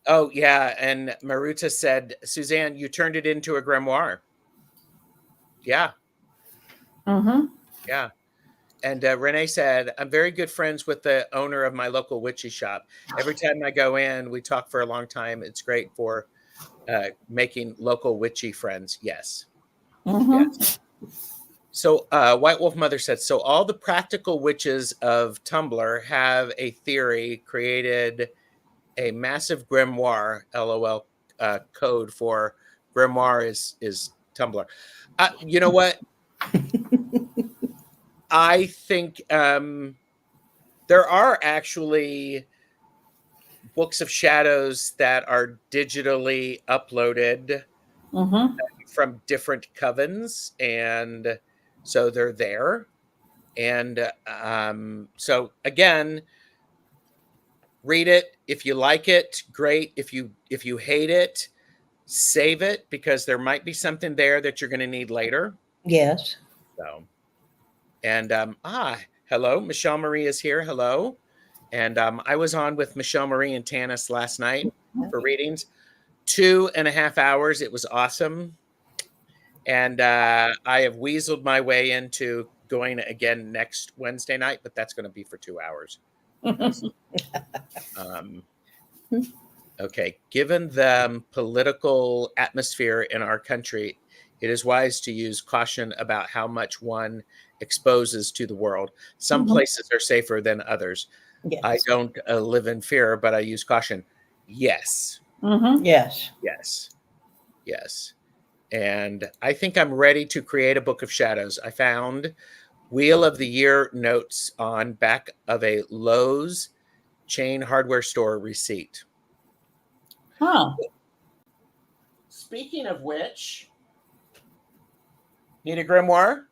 Oh, yeah. And Maruta said, Suzanne, you turned it into a grimoire. Yeah. Yeah. And Renee said, I'm very good friends with the owner of my local witchy shop. Every time I go in, we talk for a long time. It's great for making local witchy friends. Yes. Yes. So White Wolf Mother said, so all the practical witches of Tumblr have a theory, created a massive grimoire, LOL, code for grimoire is Tumblr. You know what? I think there are actually books of shadows that are digitally uploaded from different covens, and so they're there. And so again, read it. If you like it, great. If you hate it, save it, because there might be something there that you're going to need later. Yes. So. And hello, Michelle Marie is here. Hello. And I was on with Michelle Marie and Tanis last night for readings. 2.5 hours. It was awesome. And I have weaseled my way into going again next Wednesday night, but that's going to be for 2 hours. Okay. Given the political atmosphere in our country, It is wise to use caution about how much one exposes to the world. Some Mhm. places are safer than others. Yes. I don't live in fear, but I use caution. Yes. Mhm. Yes. Yes. Yes. And I think I'm ready to create a book of shadows. I found Wheel of the Year notes on back of a Lowe's chain hardware store receipt. Huh. Speaking of which, need a grimoire?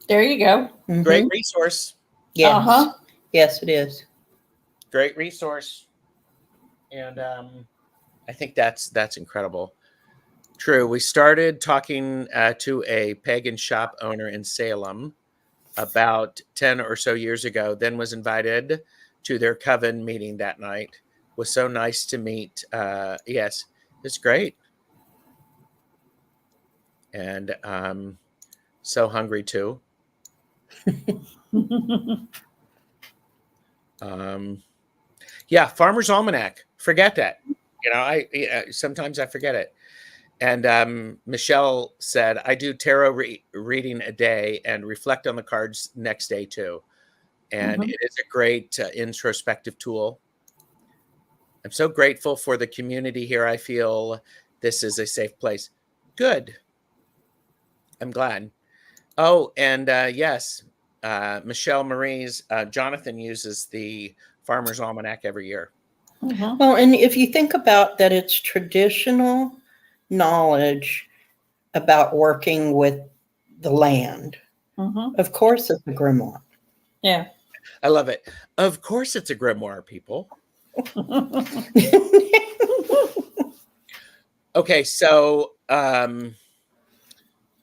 There you go. Great Mhm. resource. Yes. Uh-huh. Yes, it is. Great resource. And I think that's incredible. True. We started talking to a pagan shop owner in Salem about 10 or so years ago, then was invited to their coven meeting that night. Was so nice to meet. Yes, it's great. And so hungry too. Yeah, Farmer's Almanac. Forget that. Sometimes I forget it. And Michelle said, I do tarot reading a day and reflect on the cards next day too. And Mhm. it is a great introspective tool. I'm so grateful for the community here. I feel this is a safe place. Good. I'm glad. Oh, and yes, Michelle Marie's Jonathan uses the Farmer's Almanac every year. Mhm. Well, and if you think about that, it's traditional knowledge about working with the land. Mhm. Of course, it's a grimoire. Yeah. I love it. Of course, it's a grimoire, people. Okay, so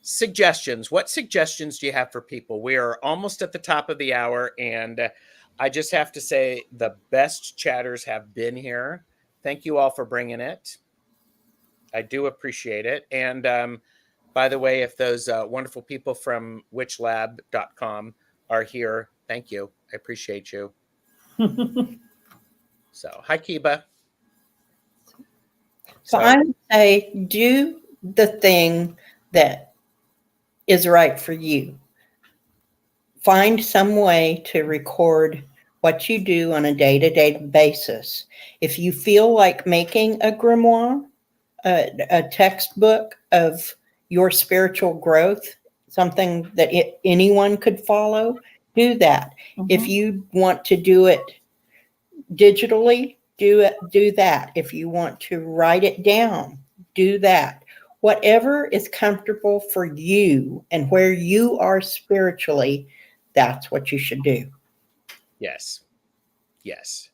suggestions. What suggestions do you have for people? We are almost at the top of the hour, and I just have to say the best chatters have been here. Thank you all for bringing it. I do appreciate it. And by the way, if those wonderful people from witchlab.com are here, thank you. I appreciate you. So, hi, Kiba. So I would say do the thing that is right for you. Find some way to record what you do on a day-to-day basis. If you feel like making a grimoire, a textbook of your spiritual growth, something that anyone could follow, do that. If Mhm. you want to do it digitally, do that. If you want to write it down, do that. Whatever is comfortable for you and where you are spiritually, that's what you should do. Yes. Yes.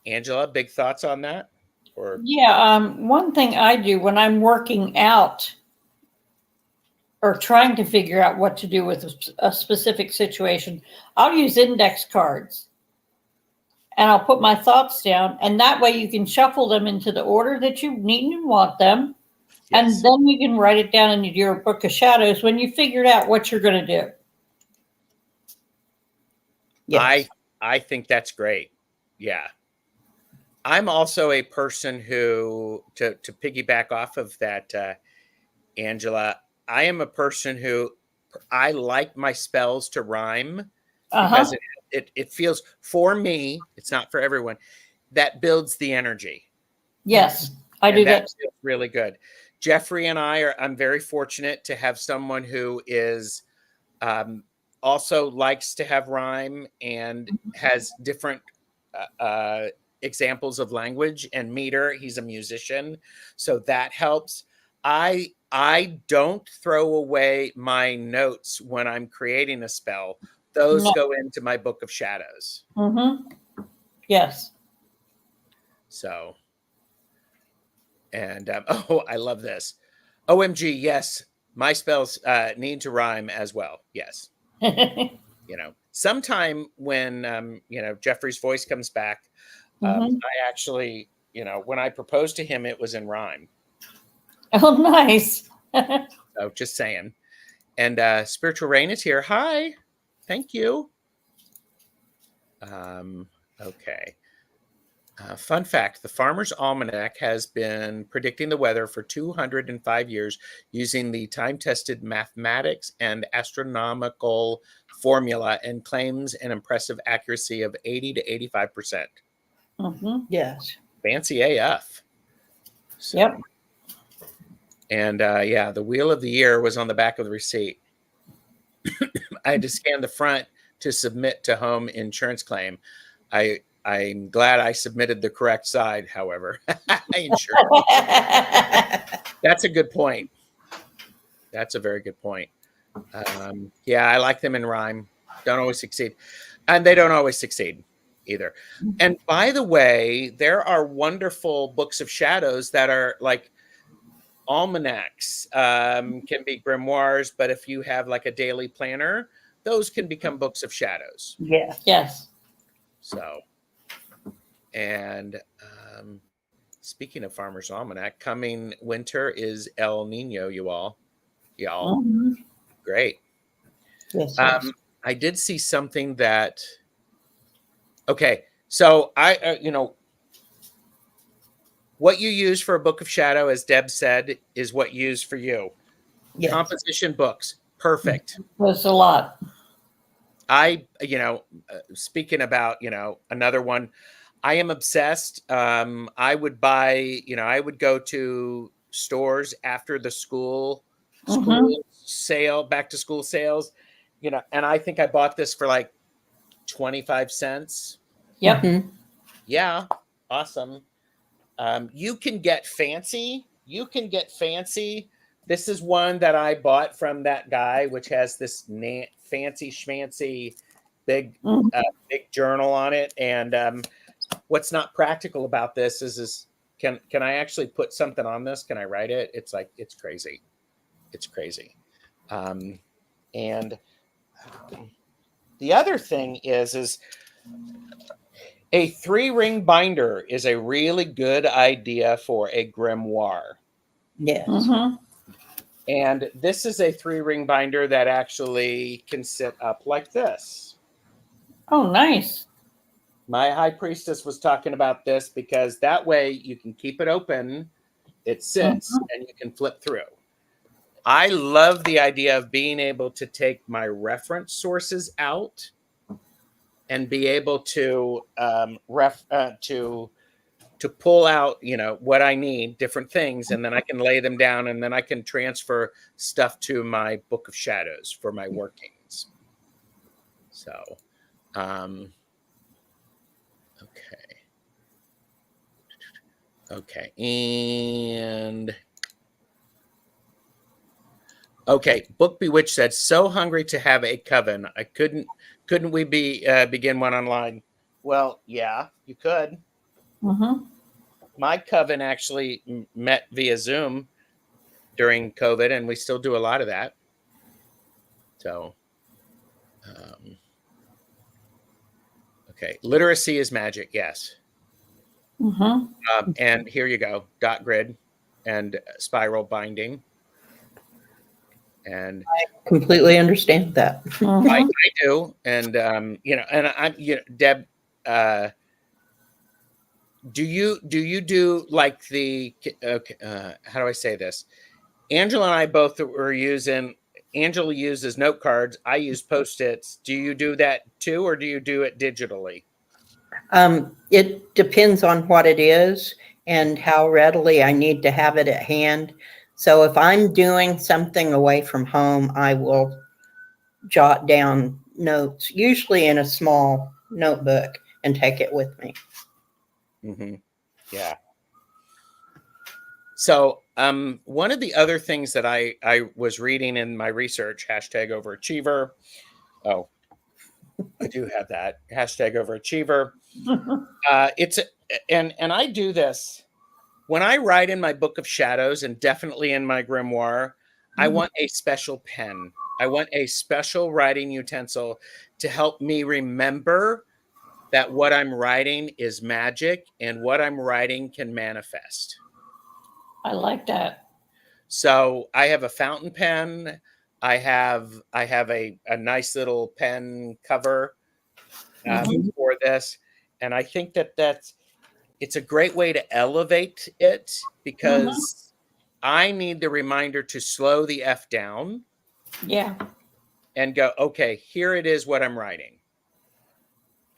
Angela, big thoughts on that? Or Yeah. One thing I do when I'm working out or trying to figure out what to do with a specific situation, I'll use index cards and I'll put my thoughts down, and that way you can shuffle them into the order that you need and want them. yes. And then you can write it down in your book of shadows when you figured out what you're going to do. Yes. I think that's great. Yeah. I'm also a person who, to piggyback off of that, Angela, I am a person who I like my spells to rhyme because Uh-huh. it feels, for me, it's not for everyone, that builds the energy. Yes, I do And that that. feels really good. Jeffrey and I'm very fortunate to have someone who is also likes to have rhyme and has different examples of language and meter. He's a musician, so that helps. I don't throw away my notes when I'm creating a spell. Those No. go into my book of shadows. Mm-hmm. Yes. So, and oh, I love this. OMG, yes, my spells need to rhyme as well. Yes. Sometime when Jeffrey's voice comes back, Mm-hmm. I actually, when I proposed to him, it was in rhyme. Oh, nice. So just saying. And Spiritual Rain is here. Hi, thank you. Okay. Fun fact, the Farmer's Almanac has been predicting the weather for 205 years using the time-tested mathematics and astronomical formula and claims an impressive accuracy of 80 to 85%. Yes. Fancy AF. So, Yep. And yeah, the wheel of the year was on the back of the receipt. I had to scan the front to submit to home insurance claim. I'm glad I submitted the correct side, however. Insurance. That's a good point. That's a very good point. Yeah, I like them in rhyme. Don't always succeed. And they don't always succeed either. And by the way, there are wonderful books of shadows that are like almanacs, can be grimoires, but if you have like a daily planner, those can become books of shadows. Yes. So, and speaking of Farmer's Almanac, coming winter is El Nino, y'all. Great. Yes. I did see something that, okay, so I, what you use for a book of shadow, as Deb said, is what you use for you. Yes. Composition books, perfect. That's a lot. Speaking about, another one, I am obsessed. I would buy, I would go to stores after the school sale, back to school sales, and I think I bought this for like 25 cents. Yep. Mhm. Yeah. Awesome. You can get fancy. This is one that I bought from that guy, which has this fancy schmancy big journal on it. And what's not practical about this is can I actually put something on this? Can I write it? It's like, it's crazy. It's crazy. And the other thing is a 3-ring binder is a really good idea for a grimoire. Yes. And this is a 3-ring binder that actually can sit up like this. Oh, nice. My high priestess was talking about this because that way you can keep it open, it sits, and you can flip through. I love the idea of being able to take my reference sources out and be able to to pull out, what I need, different things, and then I can lay them down, and then I can transfer stuff to my book of shadows for my workings. So, okay, and okay. Book Bewitched said, "So hungry to have a coven. I couldn't we begin one online?" Well, yeah, you could. My coven actually met via Zoom during COVID, and we still do a lot of that. So, okay, literacy is magic. Yes. And here you go, dot grid and spiral binding. And I completely understand that. I do. And, and I'm, Deb, do you do like the, how do I say this? Angela and I both were using, Angela uses note cards. I use Post-its. Do you do that too, or do you do it digitally? It depends on what it is and how readily I need to have it at hand. So if I'm doing something away from home, I will jot down notes, usually in a small notebook, and take it with me. Yeah. So one of the other things that I was reading in my research, #overachiever. Oh, I do have that #overachiever. And I do this when I write in my book of shadows, and definitely in my grimoire. I want a special pen. I want a special writing utensil to help me remember that what I'm writing is magic and what I'm writing can manifest. I like that. So I have a fountain pen. I have a nice little pen cover for this. And I think that's, it's a great way to elevate it because I need the reminder to slow the F down. Yeah. And go, okay, here it is what I'm writing.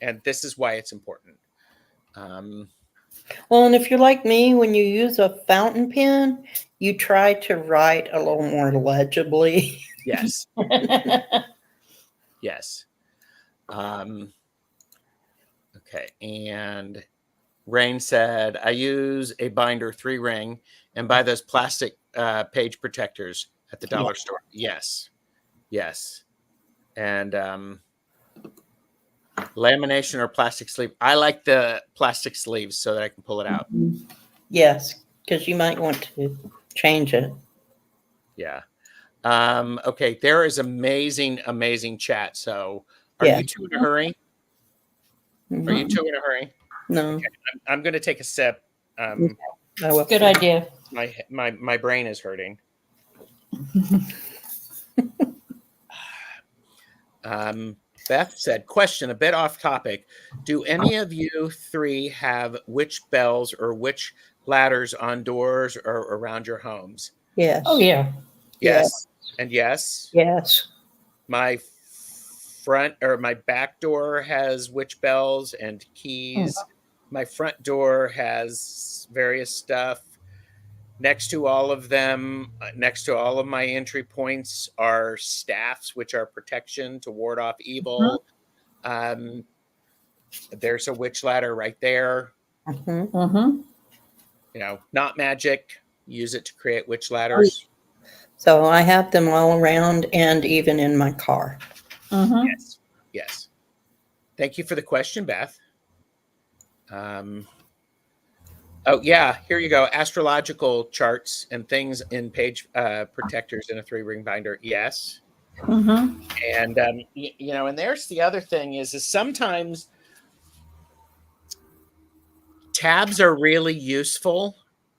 And this is why it's important. Well, and if you're like me, when you use a fountain pen, you try to write a little more legibly. Yes. Yes. Okay. And Rain said, I use a binder 3-ring and buy those plastic page protectors at the dollar store. Yes. Yes. And lamination or plastic sleeve. I like the plastic sleeves so that I can pull it out. Yes, because you might want to change it. Yeah. Okay. There is amazing chat. So are you two in a hurry? Are you two in a hurry? No. Okay. I'm going to take a sip. Good idea. My brain is hurting. Beth said, question, a bit off topic. Do any of you three have witch bells or witch ladders on doors or around your homes? Yes. Oh, yeah. Yes. And yes. Yes. My front or my back door has witch bells and keys. My front door has various stuff. Next to all of them, next to all of my entry points are staffs, which are protection to ward off evil. There's a witch ladder right there. You know, not magic. Use it to create witch ladders. So I have them all around and even in my car. Yes. Yes. Thank you for the question, Beth. Oh, yeah. Here you go. Astrological charts and things in page protectors in a 3-ring binder. Yes. And, you know, and there's the other thing is sometimes tabs are really useful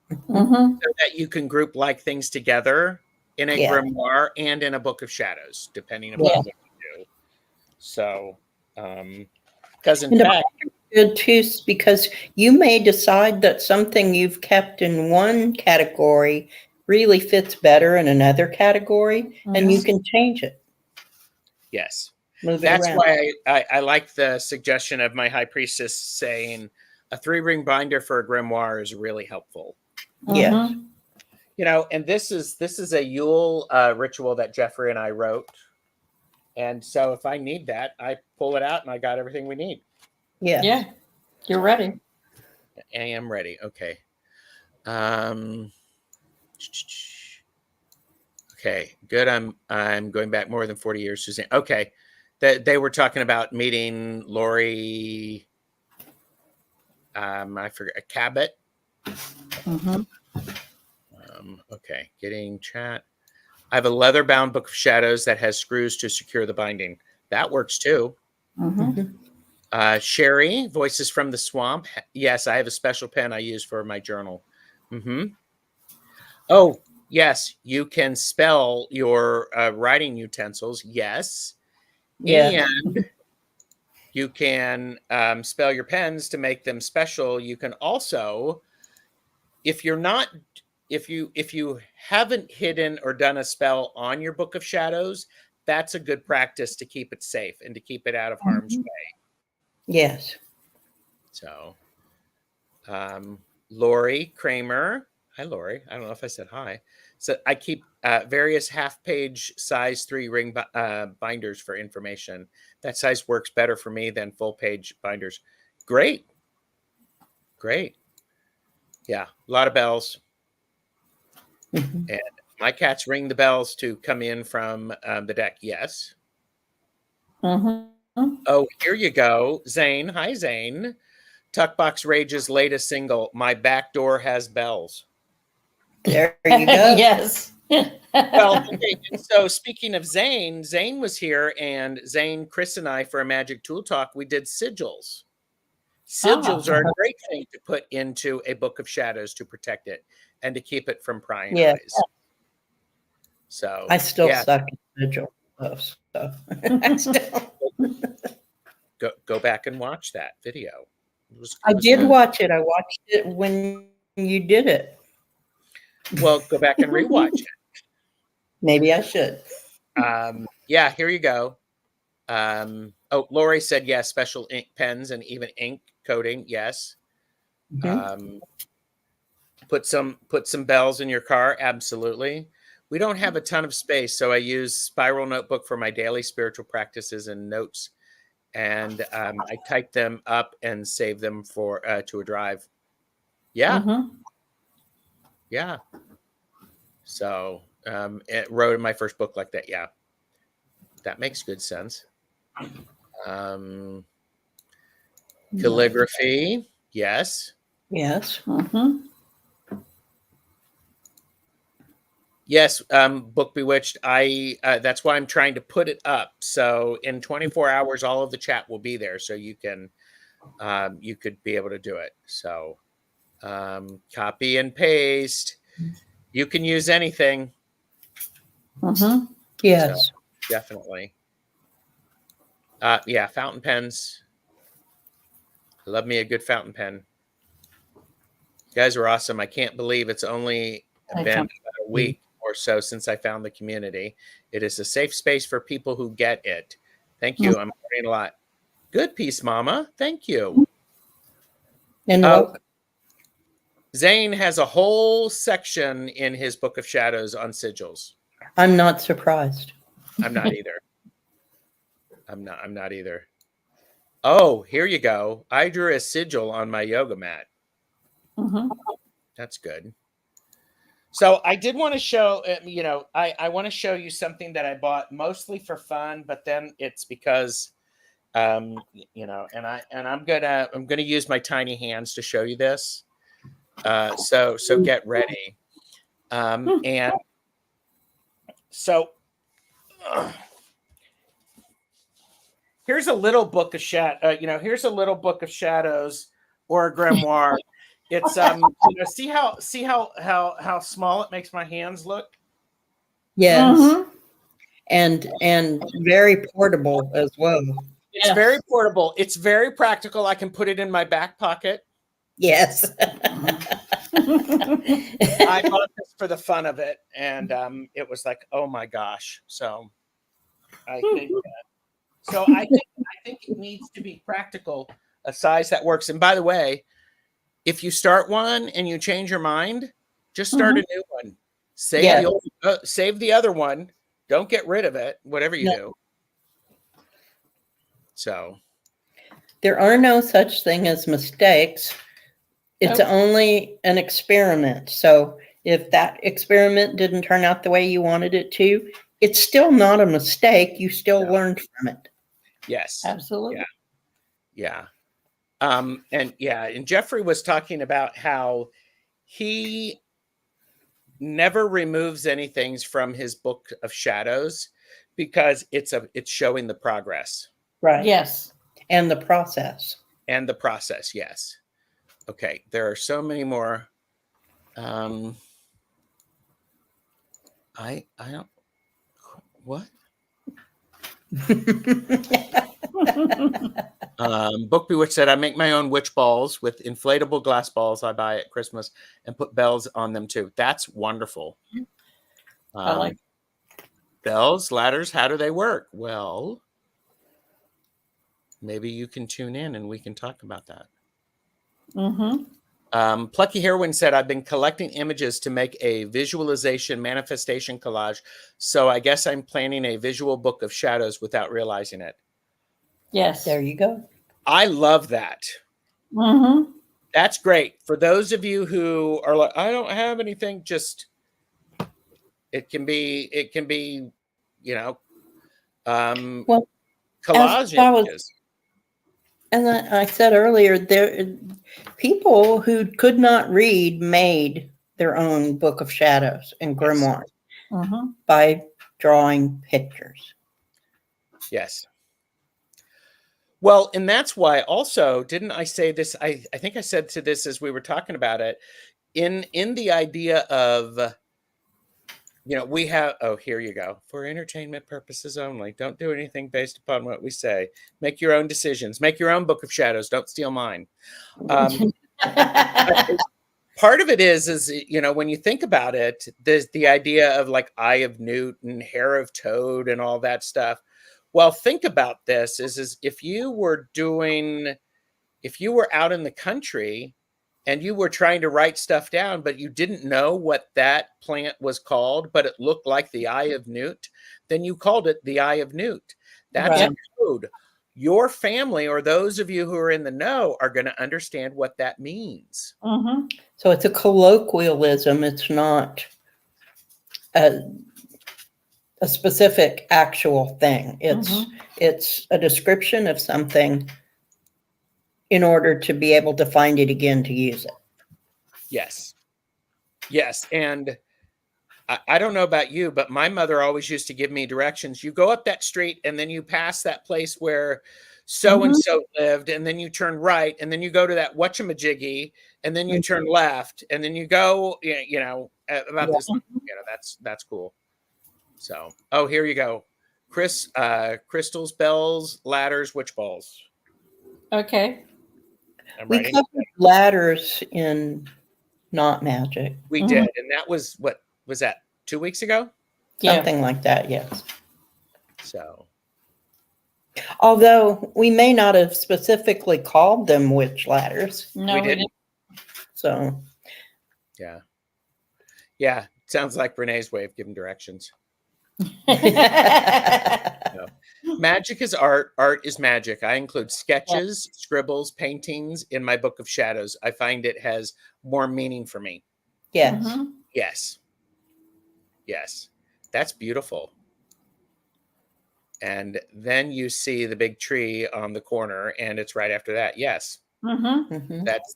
so that you can group like things together in a grimoire and in a book of shadows, depending upon what you do. So, because in fact, good too, because you may decide that something you've kept in one category really fits better in another category, and you can change it. Yes. Move it That's around. why I like the suggestion of my high priestess saying a 3-ring binder for a grimoire is really helpful. Yes. You know, and this is a Yule ritual that Jeffrey and I wrote. And so if I need that, I pull it out and I got everything we need. Yes. Yeah. You're ready. I am ready. Okay. Okay, good. I'm going back more than 40 years, Suzanne. Okay. They were talking about meeting Lori. I forget, Cabot. Okay, getting chat. I have a leather-bound book of shadows that has screws to secure the binding. That works too. Sherry, Voices from the Swamp. Yes, I have a special pen I use for my journal. Oh, yes, you can spell your writing utensils. Yes. And you can spell your pens to make them special. You can also, if you haven't hidden or done a spell on your book of shadows, that's a good practice to keep it safe and to keep it out of harm's way. Yes. So, Lori Kramer. Hi, Lori. I don't know if I said hi. So I keep various half-page size 3-ring binders for information. That size works better for me than full-page binders. Great. Great. Yeah, a lot of bells. And my cats ring the bells to come in from the deck. Yes. Oh, here you go. Zane. Hi, Zane. Tuckbox Rage's latest single, My Back Door Has Bells. There you go. Yes. Well, okay. So speaking of Zane, Zane was here, and Zane, Chris, and I, for a Magic Tool Talk, we did sigils. Sigils are a great thing to put into a book of shadows to protect it and to keep it from prying eyes. So I still suck at sigil. So go back and watch that video. I did watch it. I watched it when you did it. Well, go back and rewatch it. Maybe I should. Yeah, here you go. Lori said yes, special ink pens and even ink coating. Yes. Mhm. Put some bells in your car. Absolutely. We don't have a ton of space, so I use Spiral Notebook for my daily spiritual practices and notes, and I type them up and save them for to a drive. Yeah, yeah. So it wrote in my first book like that. Yeah, that makes good sense. Calligraphy, yes. Yes. Yes, Book Bewitched. I that's why I'm trying to put it up. So in 24 hours, all of the chat will be there, so you can you could be able to do it. So copy and paste. You can use anything. Yes. So, definitely. Yeah, fountain pens. I love me a good fountain pen. You guys are awesome. I can't believe it's only been about a week or so since I found the community. It is a safe space for people who get it. Thank you. I'm learning a lot. Good piece, Mama. Thank you. And welcome. Zane has a whole section in his Book of Shadows on sigils. I'm not surprised. I'm not either. I'm not either. Oh, here you go. I drew a sigil on my yoga mat. That's good. So I did want to show, I want to show you something that I bought mostly for fun, but then it's because, and I'm gonna use my tiny hands to show you this. So get ready. And so here's a little book of here's a little book of shadows or a grimoire. It's see how small it makes my hands look? Yes. And very portable as well. It's very portable. It's very practical. I can put it in my back pocket. Yes. I bought this for the fun of it, and it was like, oh my gosh. So I think it needs to be practical, a size that works. And by the way, if you start one and you change your mind, just start a new one. Save the other one. Don't get rid of it, whatever you do. So there are no such thing as mistakes. It's only an experiment. So if that experiment didn't turn out the way you wanted it to, it's still not a mistake. You still learned from it. Yes. Absolutely. Yeah. And Jeffrey was talking about how he never removes anything from his Book of Shadows because it's showing the progress. Right. Yes. And the process. Yes. Okay. There are so many more. I don't. What? Book Bewitched said, I make my own witch balls with inflatable glass balls I buy at Christmas and put bells on them too. That's wonderful. I like bells, ladders. How do they work? Well, maybe you can tune in and we can talk about that. Plucky Heroine said, I've been collecting images to make a visualization manifestation collage. So I guess I'm planning a visual Book of Shadows without realizing it. Yes. There you go. I love that. That's great. For those of you who are like, I don't have anything, just it can be, collage images. And I said earlier, there people who could not read made their own Book of Shadows and grimoires by drawing pictures. Yes. Well, and that's why also, didn't I say this? I think I said to this as we were talking about it, in the idea of we have, oh, here you go. For entertainment purposes only. Don't do anything based upon what we say. Make your own decisions. Make your own Book of Shadows. Don't steal mine. Part of it is when you think about it, there's the idea of like Eye of Newt and Hair of Toad and all that stuff. Well, think about this is if you were out in the country and you were trying to write stuff down, but you didn't know what that plant was called, but it looked like the Eye of Newt, then you called it the Eye of Newt. That's Right. a code. Your family or those of you who are in the know are going to understand what that means. Mm-hmm. So it's a colloquialism. It's not a specific actual thing. It's a description of something in order to be able to find it again to use it. Yes. Yes. And I don't know about you, but my mother always used to give me directions. You go up that street and then you pass that place where so-and-so lived, and then you turn right, and then you go to that whatchamajiggy, and then you turn left, and then you go, about this, that's cool. So, oh, here you go. Crystals, bells, ladders, witch balls. Okay. We covered ladders in Not Magic. We did, and that was, what was that, 2 weeks ago? Something like that, yes. So, although we may not have specifically called them witch ladders. No, we didn't. So, yeah. Sounds like Renee's way of giving directions. Magic is art. Art is magic. I include sketches, scribbles, paintings in my Book of Shadows. I find it has more meaning for me. Yes. Yes. That's beautiful. And then you see the big tree on the corner, and it's right after that. Yes.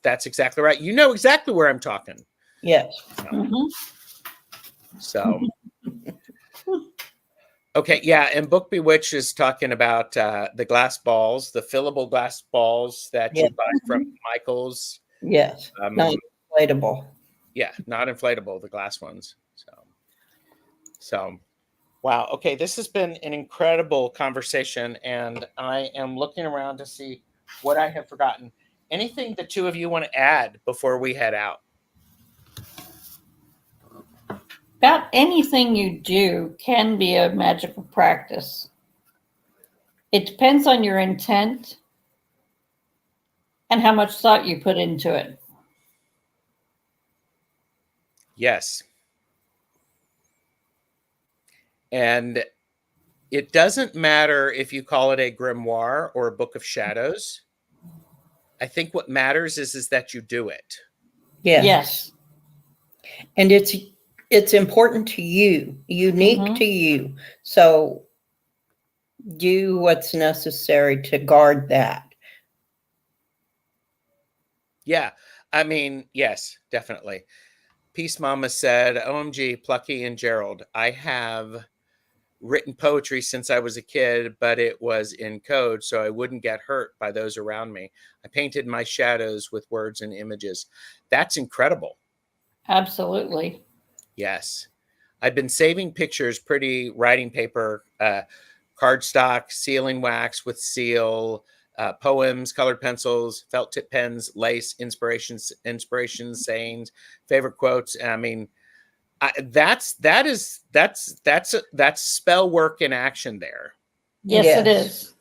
That's exactly right. You know exactly where I'm talking. Yes. So okay, yeah, and Book Bewitched is talking about the glass balls, the fillable glass balls that you buy from Michael's. Yes, not inflatable. Yeah, not inflatable, the glass ones. So, wow. Okay, this has been an incredible conversation, and I am looking around to see what I have forgotten. Anything the two of you want to add before we head out? About anything you do can be a magical practice. It depends on your intent and how much thought you put into it. Yes. And it doesn't matter if you call it a grimoire or a Book of Shadows. I think what matters is that you do it. Yes. And it's important to you, unique to you. So do what's necessary to guard that. Yeah. I mean, yes, definitely. Peace Mama said, OMG, Plucky and Gerald, I have written poetry since I was a kid, but it was in code, so I wouldn't get hurt by those around me. I painted my shadows with words and images. That's incredible. Absolutely. Yes. I've been saving pictures, pretty writing paper, cardstock, sealing wax with seal, poems, colored pencils, felt tip pens, lace, inspirations, sayings, favorite quotes. I mean, that's spell work in action there. Yes, it is.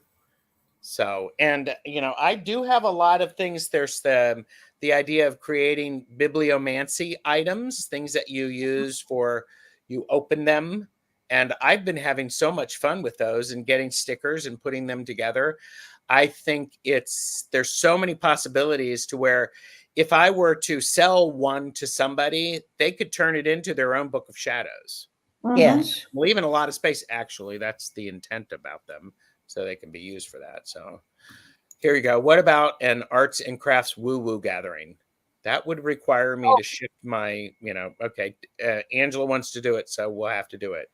So, and I do have a lot of things. There's the idea of creating bibliomancy items, things that you use for, you open them. And I've been having so much fun with those and getting stickers and putting them together. I think there's so many possibilities to where if I were to sell one to somebody, they could turn it into their own Book of Shadows. Yes. Leaving a lot of space. Actually, that's the intent about them. So they can be used for that. So here you go. What about an arts and crafts woo-woo gathering? That would require me to shift my, okay, Angela wants to do it, so we'll have to do it.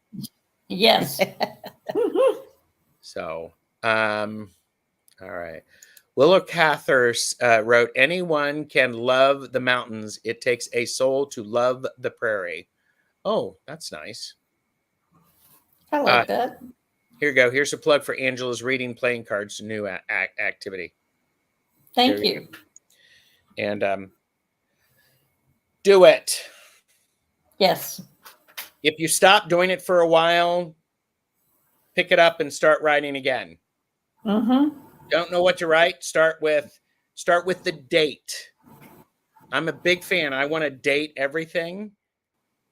Yes. So, all right. Willow Cathers wrote, anyone can love the mountains. It takes a soul to love the prairie. Oh, that's nice. I like that. Here you go. Here's a plug for Angela's reading playing cards new activity. Thank you. And do it. Yes. If you stop doing it for a while, pick it up and start writing again. Mm-hmm. Don't know what to write? Start with the date. I'm a big fan. I want to date everything.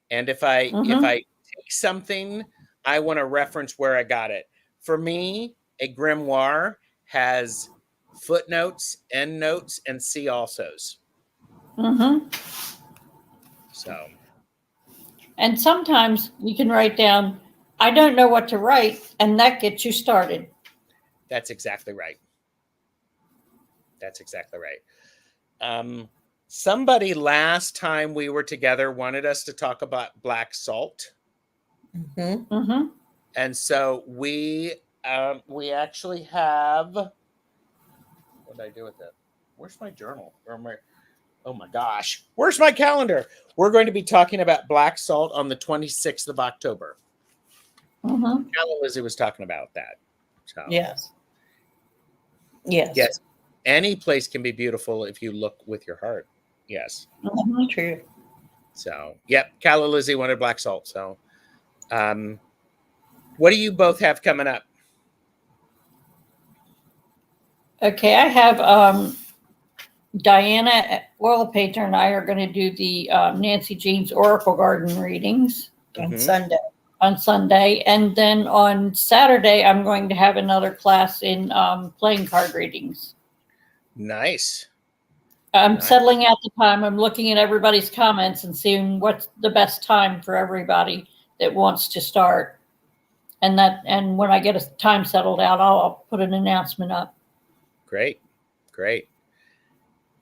And if I take something, I want to reference where I got it. For me, a grimoire has footnotes, endnotes, and see alsos. Mm-hmm. So, and sometimes you can write down, I don't know what to write, and that gets you started. that's exactly right. That's exactly right. Somebody last time we were together wanted us to talk about black salt. Mm-hmm. Mm-hmm. And so we actually have, what did I do with it? Where's my journal? Oh my gosh, where's my calendar? We're going to be talking about black salt on the 26th of October. Mm-hmm. Lizzie was talking about that. So, Yes. yes. Any place can be beautiful if you look with your heart. Yes. Mm-hmm. True. So, yep. Calla Lizzie wanted black salt. So, what do you both have coming up? Okay, I have Diana, oil painter, and I are going to do the Nancy Jean's Oracle Garden readings On Sunday. on Sunday. And then on Saturday, I'm going to have another class in playing card readings. Nice. I'm settling out the time. I'm looking at everybody's comments and seeing what's the best time for everybody that wants to start. And when I get a time settled out, I'll put an announcement up. Great.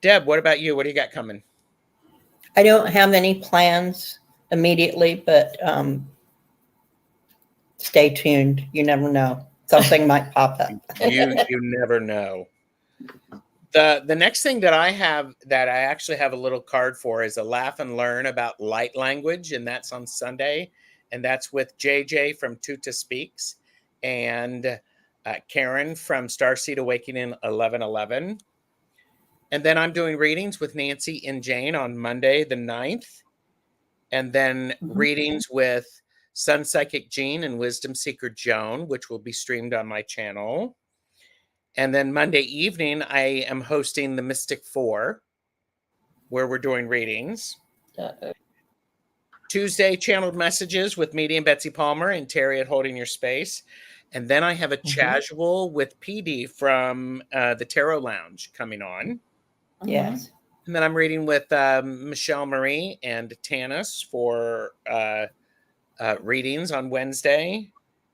Deb, what about you? What do you got coming? I don't have any plans immediately, but stay tuned. You never know. Something might pop up. You never know. The next thing that I have that I actually have a little card for is a laugh and learn about light language, and that's on Sunday, and that's with JJ from Tuta Speaks and Karen from Starseed Awakening 1111. And then I'm doing readings with Nancy and Jane on Monday the 9th, and then readings with Sun Psychic Jean and Wisdom Seeker Joan, which will be streamed on my channel. And then Monday evening, I am hosting the Mystic Four, where we're doing readings. Tuesday, channeled messages with Medium Betsy Palmer and Terry at Holding Your Space. And then I have a casual with PD from the Tarot Lounge coming on. Yes. And then I'm reading with Michelle Marie and Tanis for readings on Wednesday.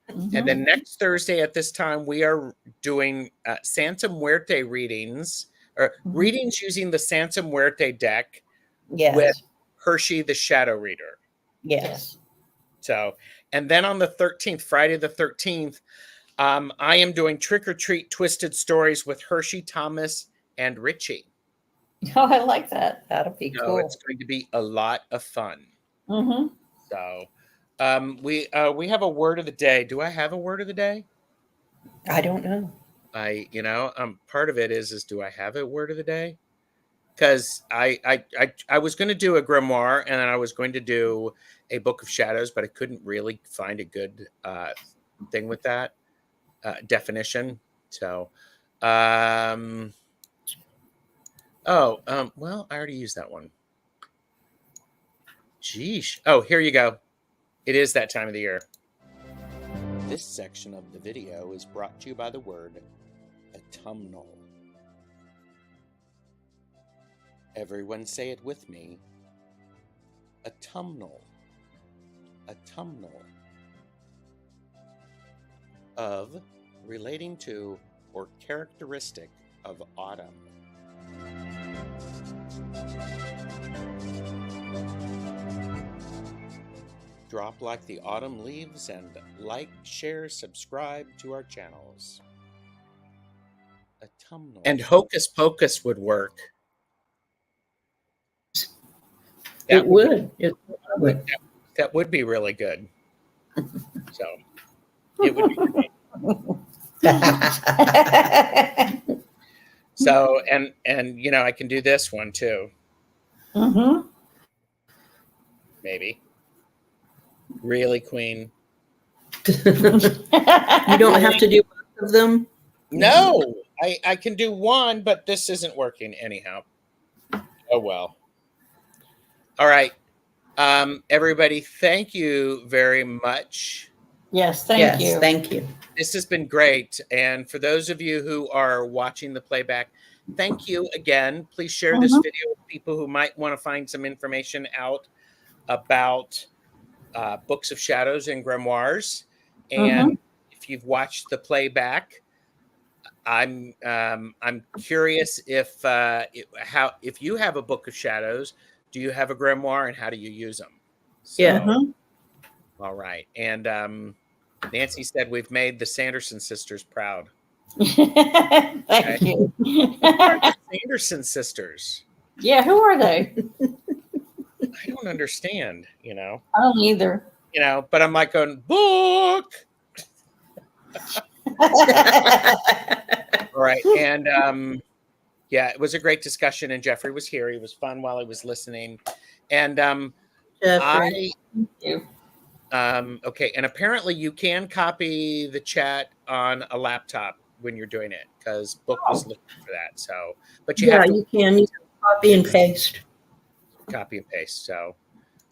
And then next Thursday at this time, we are doing Santa Muerte readings, or readings using the Santa Muerte deck with Hershey the Shadow Reader. Yes. So, and then on the 13th, Friday the 13th, I am doing Trick or Treat Twisted Stories with Hershey, Thomas, and Richie. Oh, I like that. That'll be cool. It's going to be a lot of fun. Mm-hmm. So, we have a word of the day. Do I have a word of the day? I don't know. Part of it is do I have a word of the day? Because I was going to do a grimoire and then I was going to do a book of shadows, but I couldn't really find a good thing with that definition. So, well, I already used that one. Geesh. Oh, here you go. It is that time of the year. This section of the video is brought to you by the word autumnal. Everyone say it with me. Autumnal. Autumnal. Of, relating to, or characteristic of autumn. Drop like the autumn leaves and like, share, subscribe to our channels. Autumnal. And Hocus Pocus would work. It would. That would be really good. So, It would be great. So, and I can do this one too. Mm-hmm. Maybe. Really, Queen? You don't have to do both of them? No, I can do one, but this isn't working anyhow. Oh, well. All right. Everybody, thank you very much. Yes, thank you. Thank you. This has been great. And for those of you who are watching the playback, thank you again. Please share this video with people who might want to find some information out about Books of Shadows and Grimoires. And if you've watched the playback, I'm curious if you have a Book of Shadows, do you have a grimoire, and how do you use them? So, Yeah. All right. And Nancy said we've made the Sanderson sisters proud. Thank you. Who are the Sanderson sisters? Yeah, who are they? I don't understand, I don't either. but I'm like going, book. All right. And yeah, it was a great discussion, and Jeffrey was here. He was fun while he was listening. And Jeffrey. okay, and apparently you can copy the chat on a laptop when you're doing it, because Book was looking for that. So, but you have to you can copy and paste. Copy and paste. So,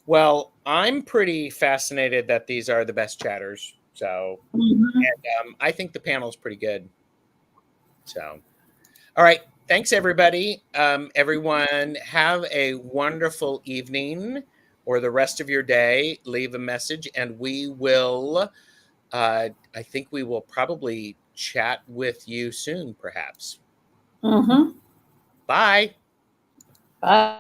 well, I'm pretty fascinated that these are the best chatters. So, and I think the panel is pretty good. So, all right. Thanks, everybody. Everyone, have a wonderful evening or the rest of your day. Leave a message, and we will, I think we will probably chat with you soon, perhaps. Mm-hmm. Bye. Bye.